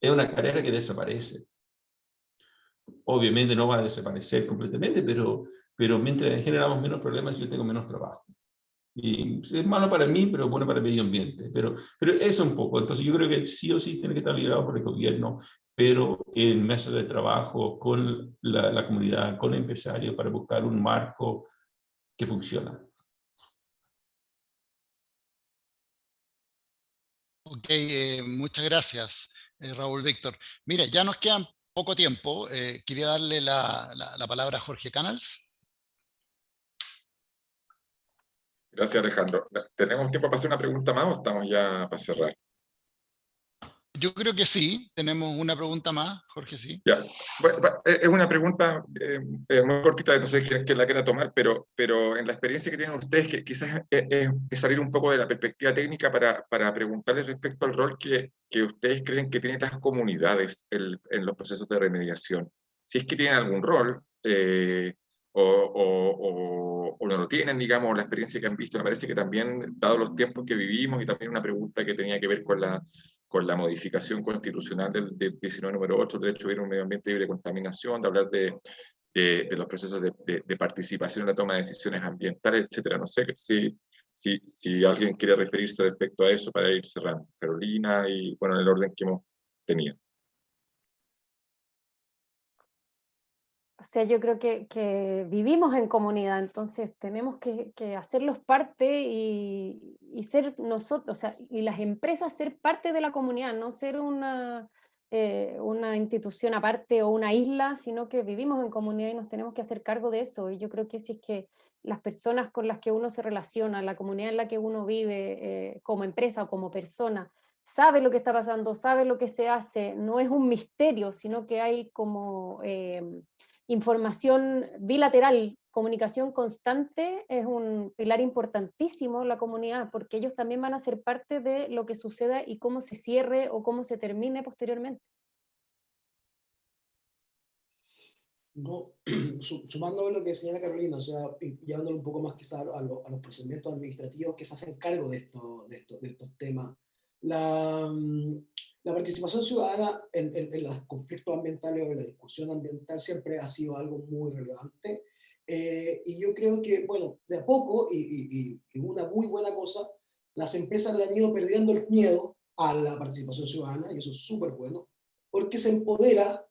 es una carrera que desaparece. Obviamente no va a desaparecer completamente, pero mientras generamos menos problemas, yo tengo menos trabajo. Y es malo para mí, pero bueno para el medio ambiente. Pero eso un poco. Entonces yo creo que sí o sí tiene que estar liderado por el gobierno, pero en mesas de trabajo con la comunidad, con empresarios, para buscar un marco que funciona. Ok, muchas gracias, Raúl Víctor. Mira, ya nos queda poco tiempo. Quería darle la palabra a Jorge Canals. Gracias, Alejandro. ¿Tenemos tiempo para hacer una pregunta más o estamos ya para cerrar? Yo creo que sí, tenemos una pregunta más, Jorge, sí. Ya. Bueno, es una pregunta muy cortita, no sé quién la quiera tomar, pero en la experiencia que tienen ustedes, que quizás es salir un poco de la perspectiva técnica para preguntarles respecto al rol que ustedes creen que tienen las comunidades en los procesos de remediación. Si es que tienen algún rol, o no lo tienen, digamos, la experiencia que han visto, me parece que también, dado los tiempos que vivimos, y también una pregunta que tenía que ver con la modificación constitucional del 19 número 8, el derecho a vivir en un medio ambiente libre de contaminación, de hablar de los procesos de participación en la toma de decisiones ambientales, etcétera. No sé si alguien quiere referirse respecto a eso para ir cerrando. Carolina, y bueno, en el orden que hemos tenido. O sea, yo creo que vivimos en comunidad, entonces tenemos que hacerlos parte y ser nosotros, o sea, y las empresas ser parte de la comunidad, no ser una institución aparte o una isla, sino que vivimos en comunidad y nos tenemos que hacer cargo de eso. Y yo creo que si es que las personas con las que uno se relaciona, la comunidad en la que uno vive, como empresa o como persona, sabe lo que está pasando, sabe lo que se hace, no es un misterio, sino que hay como información bilateral, comunicación constante, es un pilar importantísimo en la comunidad, porque ellos también van a ser parte de lo que suceda y cómo se cierre o cómo se termine posteriormente. No, sumando a lo que señala Carolina, o sea, y llevándolo un poco más quizá a los procedimientos administrativos que se hacen cargo de estos temas. La participación ciudadana en los conflictos ambientales o en la discusión ambiental siempre ha sido algo muy relevante. Y yo creo que, bueno, de a poco, y una muy buena cosa, las empresas le han ido perdiendo el miedo a la participación ciudadana, y eso es súper bueno, porque se empodera,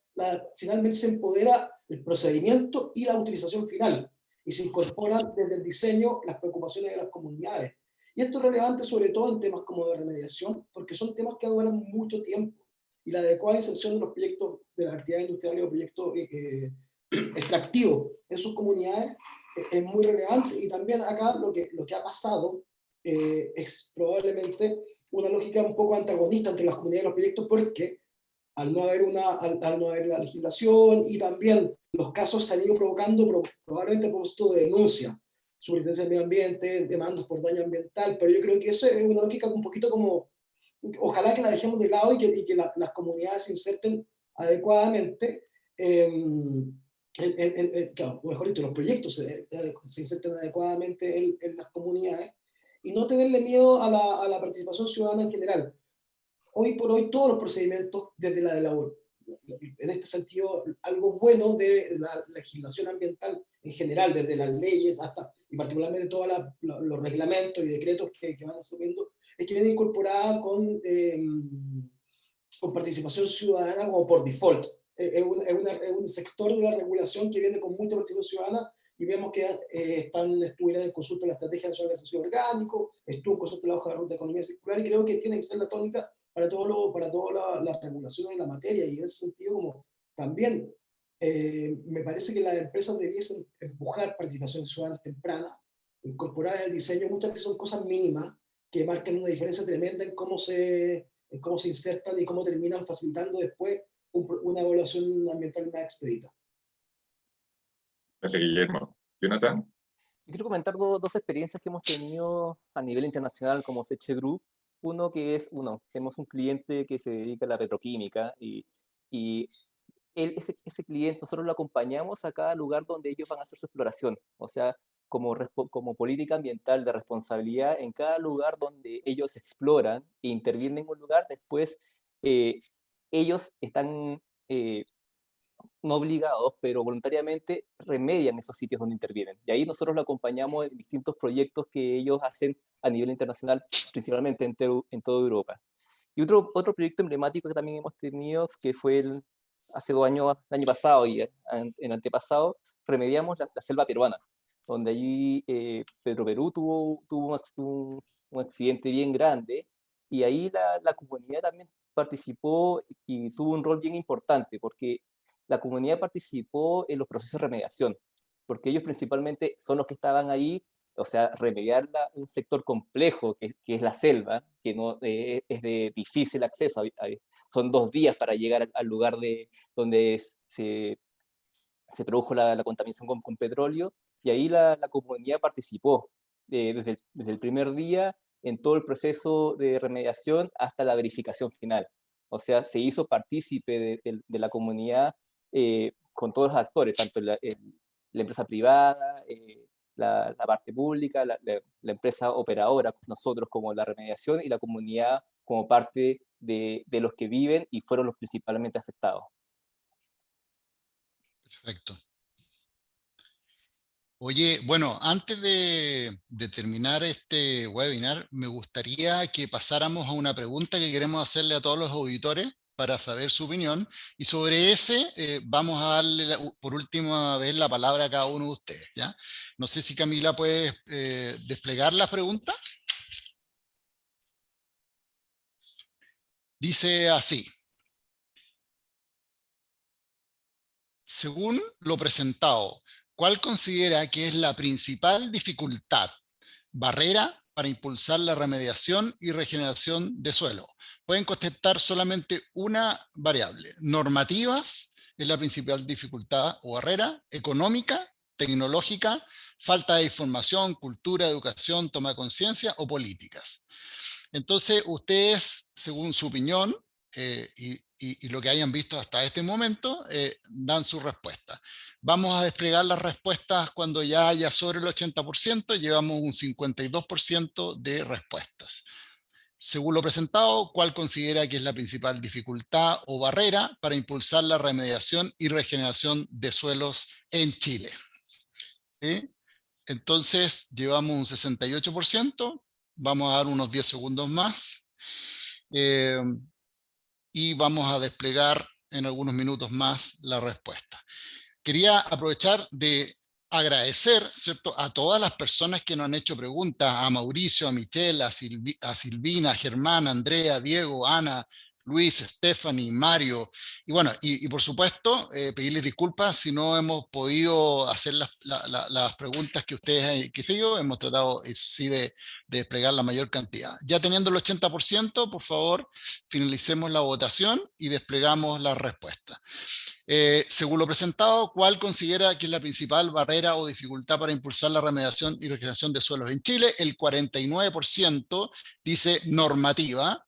finalmente se empodera el procedimiento y la utilización final, y se incorporan desde el diseño las preocupaciones de las comunidades. Y esto es relevante sobre todo en temas como de remediación, porque son temas que duran mucho tiempo, y la adecuada inserción de los proyectos, de las actividades industriales o proyectos extractivos en sus comunidades es muy relevante. Y también acá lo que ha pasado es probablemente una lógica un poco antagonista entre las comunidades y los proyectos, porque al no haber la legislación, y también los casos se han ido provocando probablemente a propósito de denuncia, superintendencia del medio ambiente, demandas por daño ambiental, pero yo creo que esa es una lógica un poquito como, ojalá que la dejemos de lado y que las comunidades se inserten adecuadamente, claro, mejor dicho, los proyectos se inserten adecuadamente en las comunidades, y no tenerle miedo a la participación ciudadana en general. Hoy por hoy todos los procedimientos, desde la de la en este sentido, algo bueno de la legislación ambiental en general, desde las leyes hasta, y particularmente todos los reglamentos y decretos que van asumiendo, es que viene incorporada con participación ciudadana como por default. Es un sector de la regulación que viene con mucha participación ciudadana, y vemos que estuvieron en consulta la Estrategia Nacional de Residuos Orgánicos, estuvo en consulta la hoja de ruta de economía circular, y creo que tiene que ser la tónica para todas las regulaciones de la materia. Y en ese sentido, como también me parece que las empresas debiesen empujar participación ciudadana temprana, incorporar el diseño. Muchas veces son cosas mínimas que marcan una diferencia tremenda en cómo se insertan y cómo terminan facilitando después una evaluación ambiental más expedita. Gracias, Guillermo. Jonathan. Yo quiero comentar dos experiencias que hemos tenido a nivel internacional como Seche Group. Tenemos un cliente que se dedica a la petroquímica, y ese cliente nosotros lo acompañamos a cada lugar donde ellos van a hacer su exploración. O sea, como política ambiental de responsabilidad, en cada lugar donde ellos exploran e intervienen en un lugar, después ellos están no obligados, pero voluntariamente remedian esos sitios donde intervienen. Y ahí nosotros lo acompañamos en distintos proyectos que ellos hacen a nivel internacional, principalmente en toda Europa. Y otro proyecto emblemático que también hemos tenido, que fue hace 2 años, el año pasado y el antepasado, remediamos la selva peruana, donde allí Perú tuvo un accidente bien grande, y ahí la comunidad también participó y tuvo un rol bien importante, porque la comunidad participó en los procesos de remediación, porque ellos principalmente son los que estaban ahí, o sea, remediar un sector complejo que es la selva, que no es de difícil acceso. Son 2 días para llegar al lugar donde se produjo la contaminación con petróleo, y ahí la comunidad participó desde el primer día en todo el proceso de remediación hasta la verificación final. O sea, se hizo partícipe de la comunidad con todos los actores, tanto la empresa privada, la parte pública, la empresa operadora, nosotros como la remediación, y la comunidad como parte de los que viven y fueron los principalmente afectados. Perfecto. Oye, bueno, antes de terminar este webinar, me gustaría que pasáramos a una pregunta que queremos hacerle a todos los auditores para saber su opinión, y sobre ese vamos a darle por última vez la palabra a cada uno de ustedes, ¿ya? No sé si Camila puede desplegar la pregunta. Dice así: según lo presentado, ¿cuál considera que es la principal dificultad, barrera para impulsar la remediación y regeneración de suelo? Pueden contestar solamente una variable. Normativas es la principal dificultad o barrera, económica, tecnológica, falta de información, cultura, educación, toma de conciencia, o políticas. Entonces, ustedes, según su opinión y lo que hayan visto hasta este momento, dan su respuesta. Vamos a desplegar las respuestas cuando ya haya sobre el 80%, llevamos un 52% de respuestas. Según lo presentado, ¿cuál considera que es la principal dificultad o barrera para impulsar la remediación y regeneración de suelos en Chile? ¿Sí? Entonces, llevamos un 68%, vamos a dar unos 10 segundos más, y vamos a desplegar en algunos minutos más la respuesta. Quería aprovechar de agradecer, ¿cierto?, a todas las personas que nos han hecho preguntas, a Mauricio, a Michelle, a Silvina, a Germán, a Andrea, Diego, Ana, Luis, Stephanie, Mario, y bueno, y por supuesto, pedirles disculpas si no hemos podido hacer las preguntas que ustedes, qué sé yo, hemos tratado, eso sí, de desplegar la mayor cantidad. Ya teniendo el 80%, por favor, finalicemos la votación y desplegamos las respuestas. Según lo presentado, ¿cuál considera que es la principal barrera o dificultad para impulsar la remediación y regeneración de suelos en Chile? El 49% dice normativa,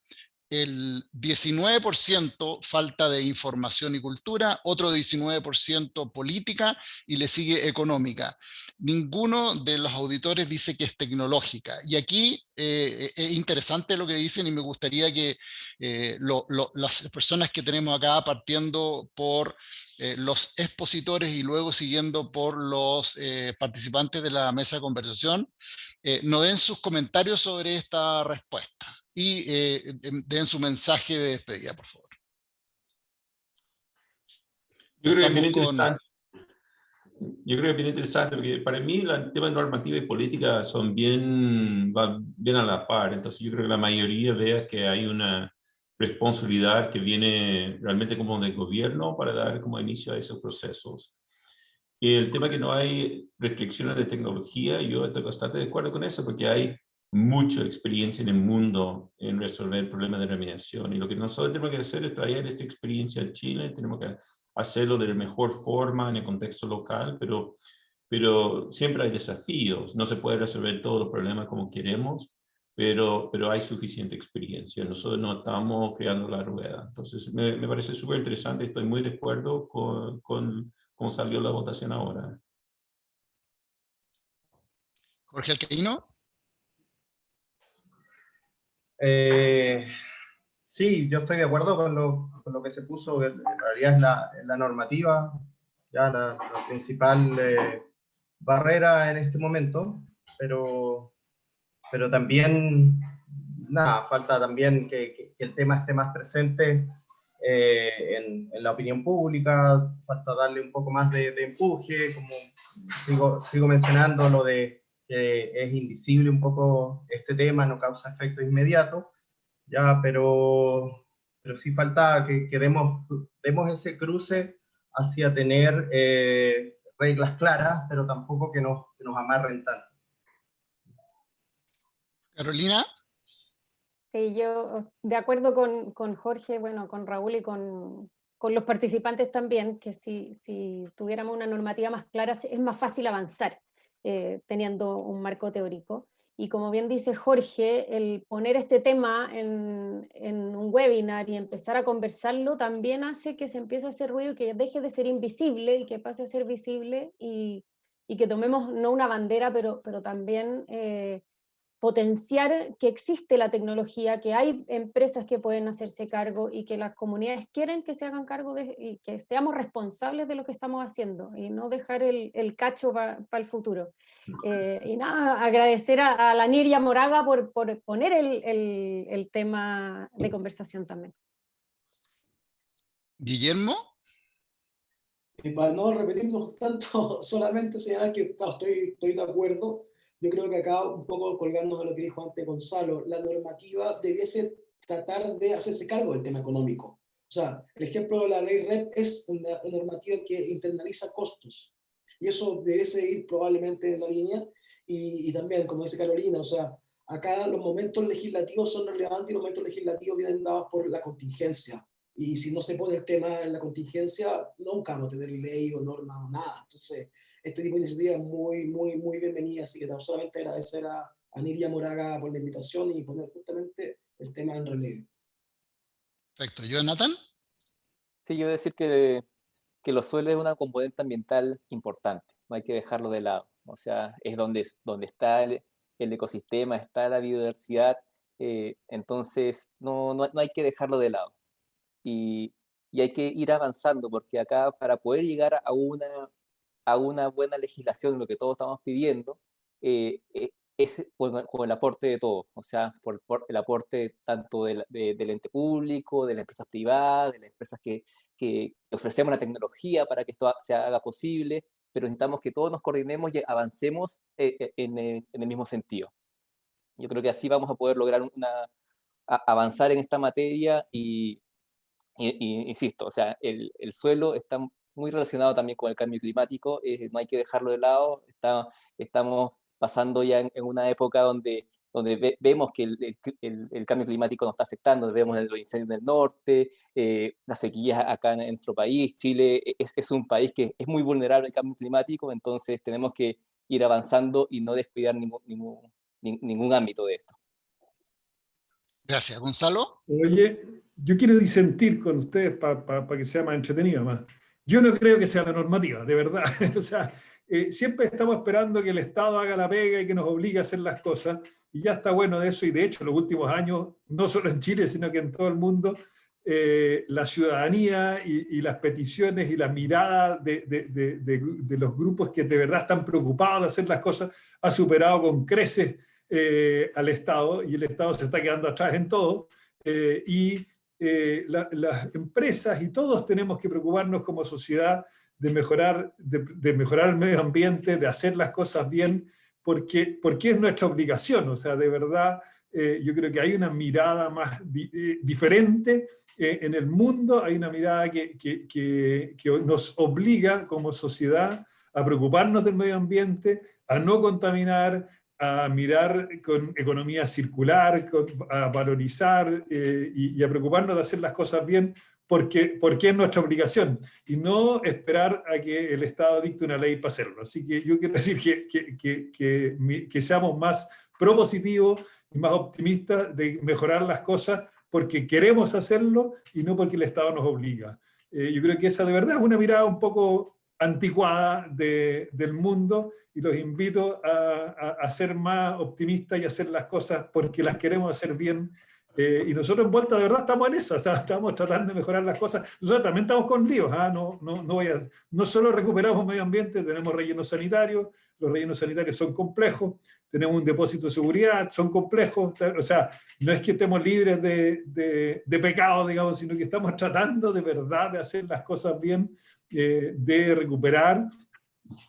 el 19% falta de información y cultura, otro 19% política, y le sigue económica. Ninguno de los auditores dice que es tecnológica. Y aquí es interesante lo que dicen, y me gustaría que las personas que tenemos acá, partiendo por los expositores y luego siguiendo por los participantes de la mesa de conversación, nos den sus comentarios sobre esta respuesta y den su mensaje de despedida, por favor. Yo creo que es bien interesante. Yo creo que es bien interesante porque para mí los temas normativa y política van bien a la par. Entonces yo creo que la mayoría vea que hay una responsabilidad que viene realmente como del gobierno para dar como inicio a esos procesos. Y el tema que no hay restricciones de tecnología, yo estoy bastante de acuerdo con eso porque hay mucha experiencia en el mundo en resolver problemas de remediación. Y lo que nosotros tenemos que hacer es traer esta experiencia a Chile, tenemos que hacerlo de la mejor forma en el contexto local, pero siempre hay desafíos. No se puede resolver todos los problemas como queremos, pero hay suficiente experiencia. Nosotros no estamos creando la rueda. Entonces, me parece súper interesante. Estoy muy de acuerdo con cómo salió la votación ahora. Jorge Alcaíno. Sí, yo estoy de acuerdo con lo que se puso, que en realidad es la normativa, ya la principal barrera en este momento, pero también, nada, falta también que el tema esté más presente en la opinión pública, falta darle un poco más de empuje, como sigo mencionando lo de que es invisible un poco este tema, no causa efecto inmediato, ya, pero sí falta que demos ese cruce hacia tener reglas claras, pero tampoco que nos amarren tanto. Carolina. Sí, yo de acuerdo con Jorge, bueno, con Raúl y con los participantes también, que si tuviéramos una normativa más clara es más fácil avanzar teniendo un marco teórico. Y como bien dice Jorge, el poner este tema en un webinar y empezar a conversarlo también hace que se empiece a hacer ruido y que deje de ser invisible y que pase a ser visible y que tomemos no una bandera, pero también potenciar que existe la tecnología, que hay empresas que pueden hacerse cargo y que las comunidades quieren que se hagan cargo y que seamos responsables de lo que estamos haciendo y no dejar el cacho para el futuro. Y nada, agradecer a la Niria Moraga por poner el tema de conversación también. Guillermo. Para no repetirnos tanto, solamente señalar que claro, estoy de acuerdo. Yo creo que acá, un poco colgándonos de lo que dijo antes Gonzalo, la normativa debiese tratar de hacerse cargo del tema económico. O sea, el ejemplo de la ley REP es una normativa que internaliza costos. Y eso debiese ir probablemente en la línea. Y también, como dice Carolina, o sea, acá los momentos legislativos son relevantes y los momentos legislativos vienen dados por la contingencia. Y si no se pone el tema en la contingencia, nunca vamos a tener ley o norma o nada. Entonces, este tipo de iniciativa es muy, muy, muy bienvenida. Así que solamente agradecer a Niria Moraga por la invitación y poner justamente el tema en relieve. Perfecto. ¿Jonathan? Sí, yo voy a decir que los suelos es una componente ambiental importante, no hay que dejarlo de lado. O sea, es donde está el ecosistema, está la biodiversidad, entonces no hay que dejarlo de lado. Y hay que ir avanzando, porque acá para poder llegar a una buena legislación, lo que todos estamos pidiendo, es con el aporte de todos, o sea, por el aporte tanto del ente público, de las empresas privadas, de las empresas que ofrecemos la tecnología para que esto se haga posible, pero necesitamos que todos nos coordinemos y avancemos en el mismo sentido. Yo creo que así vamos a poder lograr avanzar en esta materia y insisto, o sea, el suelo está muy relacionado también con el cambio climático, no hay que dejarlo de lado, estamos pasando ya en una época donde vemos que el cambio climático nos está afectando, vemos los incendios del norte, las sequías acá en nuestro país. Chile es un país que es muy vulnerable al cambio climático, entonces tenemos que ir avanzando y no descuidar ningún ámbito de esto. Gracias. ¿Gonzalo? Oye, yo quiero disentir con ustedes para que sea más entretenido más. Yo no creo que sea la normativa, de verdad. O sea, siempre estamos esperando que el Estado haga la pega y que nos obligue a hacer las cosas, y ya está bueno de eso, y de hecho en los últimos años, no solo en Chile, sino que en todo el mundo, la ciudadanía y las peticiones y la mirada de los grupos que de verdad están preocupados de hacer las cosas ha superado con creces al Estado, y el Estado se está quedando atrás en todo, las empresas y todos tenemos que preocuparnos como sociedad de mejorar el medio ambiente, de hacer las cosas bien, porque es nuestra obligación. O sea, de verdad, yo creo que hay una mirada más diferente en el mundo, hay una mirada que nos obliga como sociedad a preocuparnos del medio ambiente, a no contaminar, a mirar con economía circular, a valorizar y a preocuparnos de hacer las cosas bien, porque es nuestra obligación, y no esperar a que el Estado dicte una ley para hacerlo. Así que yo quiero decir que seamos más propositivos y más optimistas de mejorar las cosas porque queremos hacerlo y no porque el Estado nos obliga. Yo creo que esa de verdad es una mirada un poco anticuada del mundo, y los invito a ser más optimistas y hacer las cosas porque las queremos hacer bien Y nosotros en Vuelta de verdad estamos en eso, o sea, estamos tratando de mejorar las cosas. Nosotros también estamos con líos, no solo recuperamos medio ambiente, tenemos rellenos sanitarios, los rellenos sanitarios son complejos, tenemos un depósito de seguridad, son complejos, o sea, no es que estemos libres de pecados, digamos, sino que estamos tratando de verdad de hacer las cosas bien, de recuperar,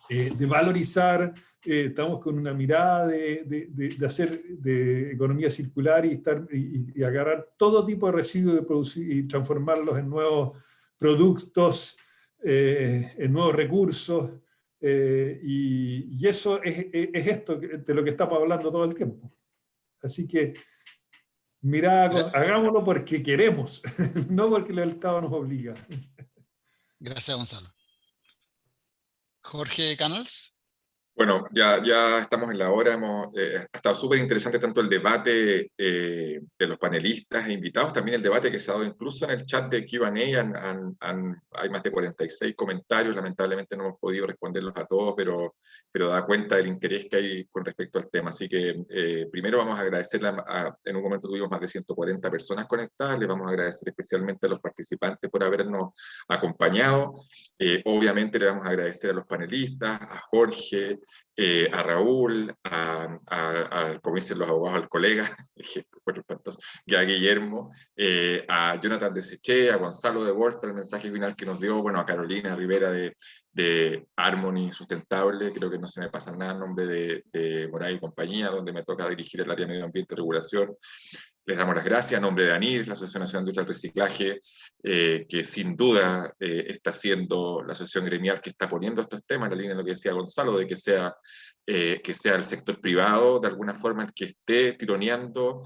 de valorizar. Estamos con una mirada de hacer de economía circular y agarrar todo tipo de residuos de producir, y transformarlos en nuevos productos, en nuevos recursos. Y eso es esto de lo que estamos hablando todo el tiempo. Así que, mira, hagámoslo porque queremos, no porque el Estado nos obliga. Gracias, Gonzalo. Jorge Canals. Bueno, ya estamos en la hora, ha estado súper interesante tanto el debate de los panelistas e invitados, también el debate que se ha dado incluso en el chat de Q&A, hay más de 46 comentarios, lamentablemente no hemos podido responderlos a todos, pero da cuenta del interés que hay con respecto al tema. Así que primero vamos a agradecerle, en un momento tuvimos más de 140 personas conectadas, les vamos a agradecer especialmente a los participantes por habernos acompañado, obviamente le vamos a agradecer a los panelistas, a Jorge, a Raúl, como dicen los abogados, al colega, y a Guillermo, a Jonathan Desechea, a Gonzalo de Volta, el mensaje final que nos dio, bueno, a Carolina Rivera de Harmony Sustentable, creo que no se me pasa nada en nombre de Moray y compañía, donde me toca dirigir el área de medio ambiente y regulación. Les damos las gracias a nombre de ANIR, la Asociación Nacional de Industria del Reciclaje, que sin duda está siendo la asociación gremial que está poniendo estos temas, en la línea de lo que decía Gonzalo, de que sea el sector privado, de alguna forma, el que esté tironeando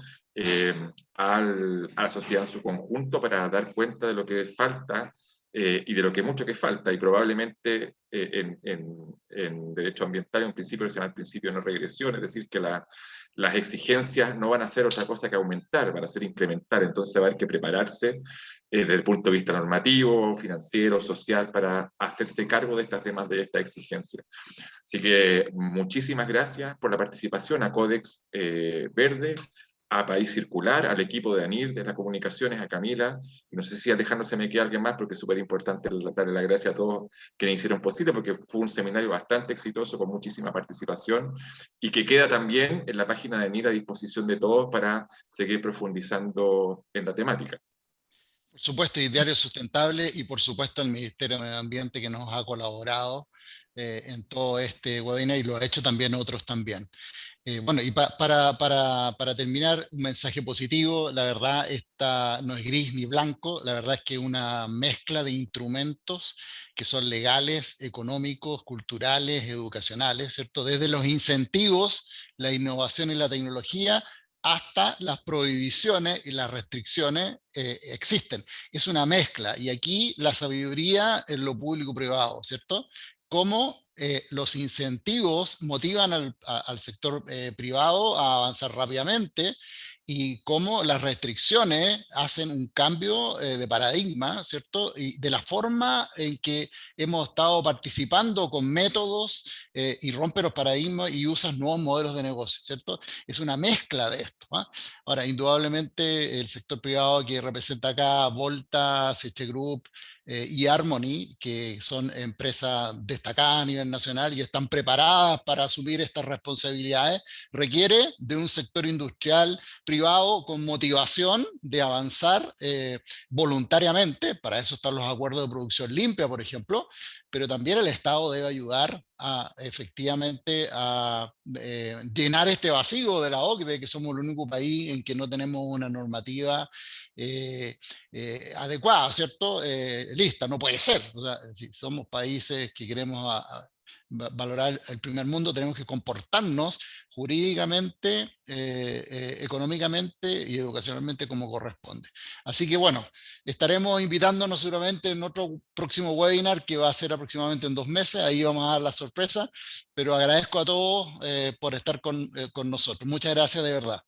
a la sociedad en su conjunto para dar cuenta de lo que falta y de lo que mucho que falta, y probablemente en derecho ambiental hay un principio que se llama el principio de no regresión, es decir, que las exigencias no van a ser otra cosa que aumentar, van a ser incrementar, entonces va a haber que prepararse desde el punto de vista normativo, financiero, social, para hacerse cargo de estas demandas, de estas exigencias. Así que muchísimas gracias por la participación a Codex Verde, a País Circular, al equipo de ANIR, de las comunicaciones, a Camila, y no sé si Alejandro se me queda alguien más, porque es súper importante darle la gracia a todos quienes hicieron posible, porque fue un seminario bastante exitoso, con muchísima participación, y que queda también en la página de ANIR a disposición de todos para seguir profundizando en la temática. Por supuesto, y Diario Sustentable, y por supuesto el Ministerio de Medio Ambiente, que nos ha colaborado en todo este webinar, y lo ha hecho también otros también. Bueno, y para terminar, un mensaje positivo. La verdad, esta no es gris ni blanco, la verdad es que es una mezcla de instrumentos que son legales, económicos, culturales, educacionales, ¿cierto? Desde los incentivos, la innovación y la tecnología, hasta las prohibiciones y las restricciones existen. Es una mezcla, y aquí la sabiduría en lo público-privado, ¿cierto? Cómo los incentivos motivan al sector privado a avanzar rápidamente, y cómo las restricciones hacen un cambio de paradigma, ¿cierto? Y de la forma en que hemos estado participando con métodos y rompe los paradigmas y usas nuevos modelos de negocio, ¿cierto? Es una mezcla de esto. Ahora, indudablemente el sector privado que representa acá, Volta, SH Group y Harmony, que son empresas destacadas a nivel nacional y están preparadas para asumir estas responsabilidades, requiere de un sector industrial privado con motivación de avanzar voluntariamente. Para eso están los acuerdos de producción limpia, por ejemplo, pero también el Estado debe ayudar efectivamente a llenar este vacío de la OCDE, que somos el único país en que no tenemos una normativa adecuada, ¿cierto? Lista, no puede ser. O sea, si somos países que queremos valorar el primer mundo, tenemos que comportarnos jurídicamente, económicamente y educacionalmente como corresponde. Así que bueno, estaremos invitándonos seguramente en otro próximo webinar, que va a ser aproximadamente en 2 meses. Ahí vamos a dar la sorpresa, pero agradezco a todos por estar con nosotros. Muchas gracias de verdad.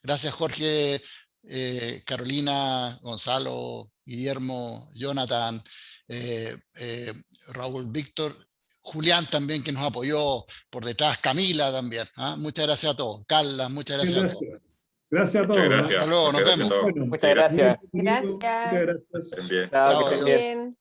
Gracias, Jorge, Carolina, Gonzalo, Guillermo, Jonathan, Raúl, Víctor, Julián también, que nos apoyó por detrás, Camila también. Muchas gracias a todos. Carla, muchas gracias a todos. Gracias a todos. Muchas gracias. Hasta luego, nos Muchas gracias a vemos. todos. Bueno, Muchas gracias. muchas gracias. Gracias. Muchas gracias. Estén bien. Chao, Chao, que estén adiós. bien. Bien.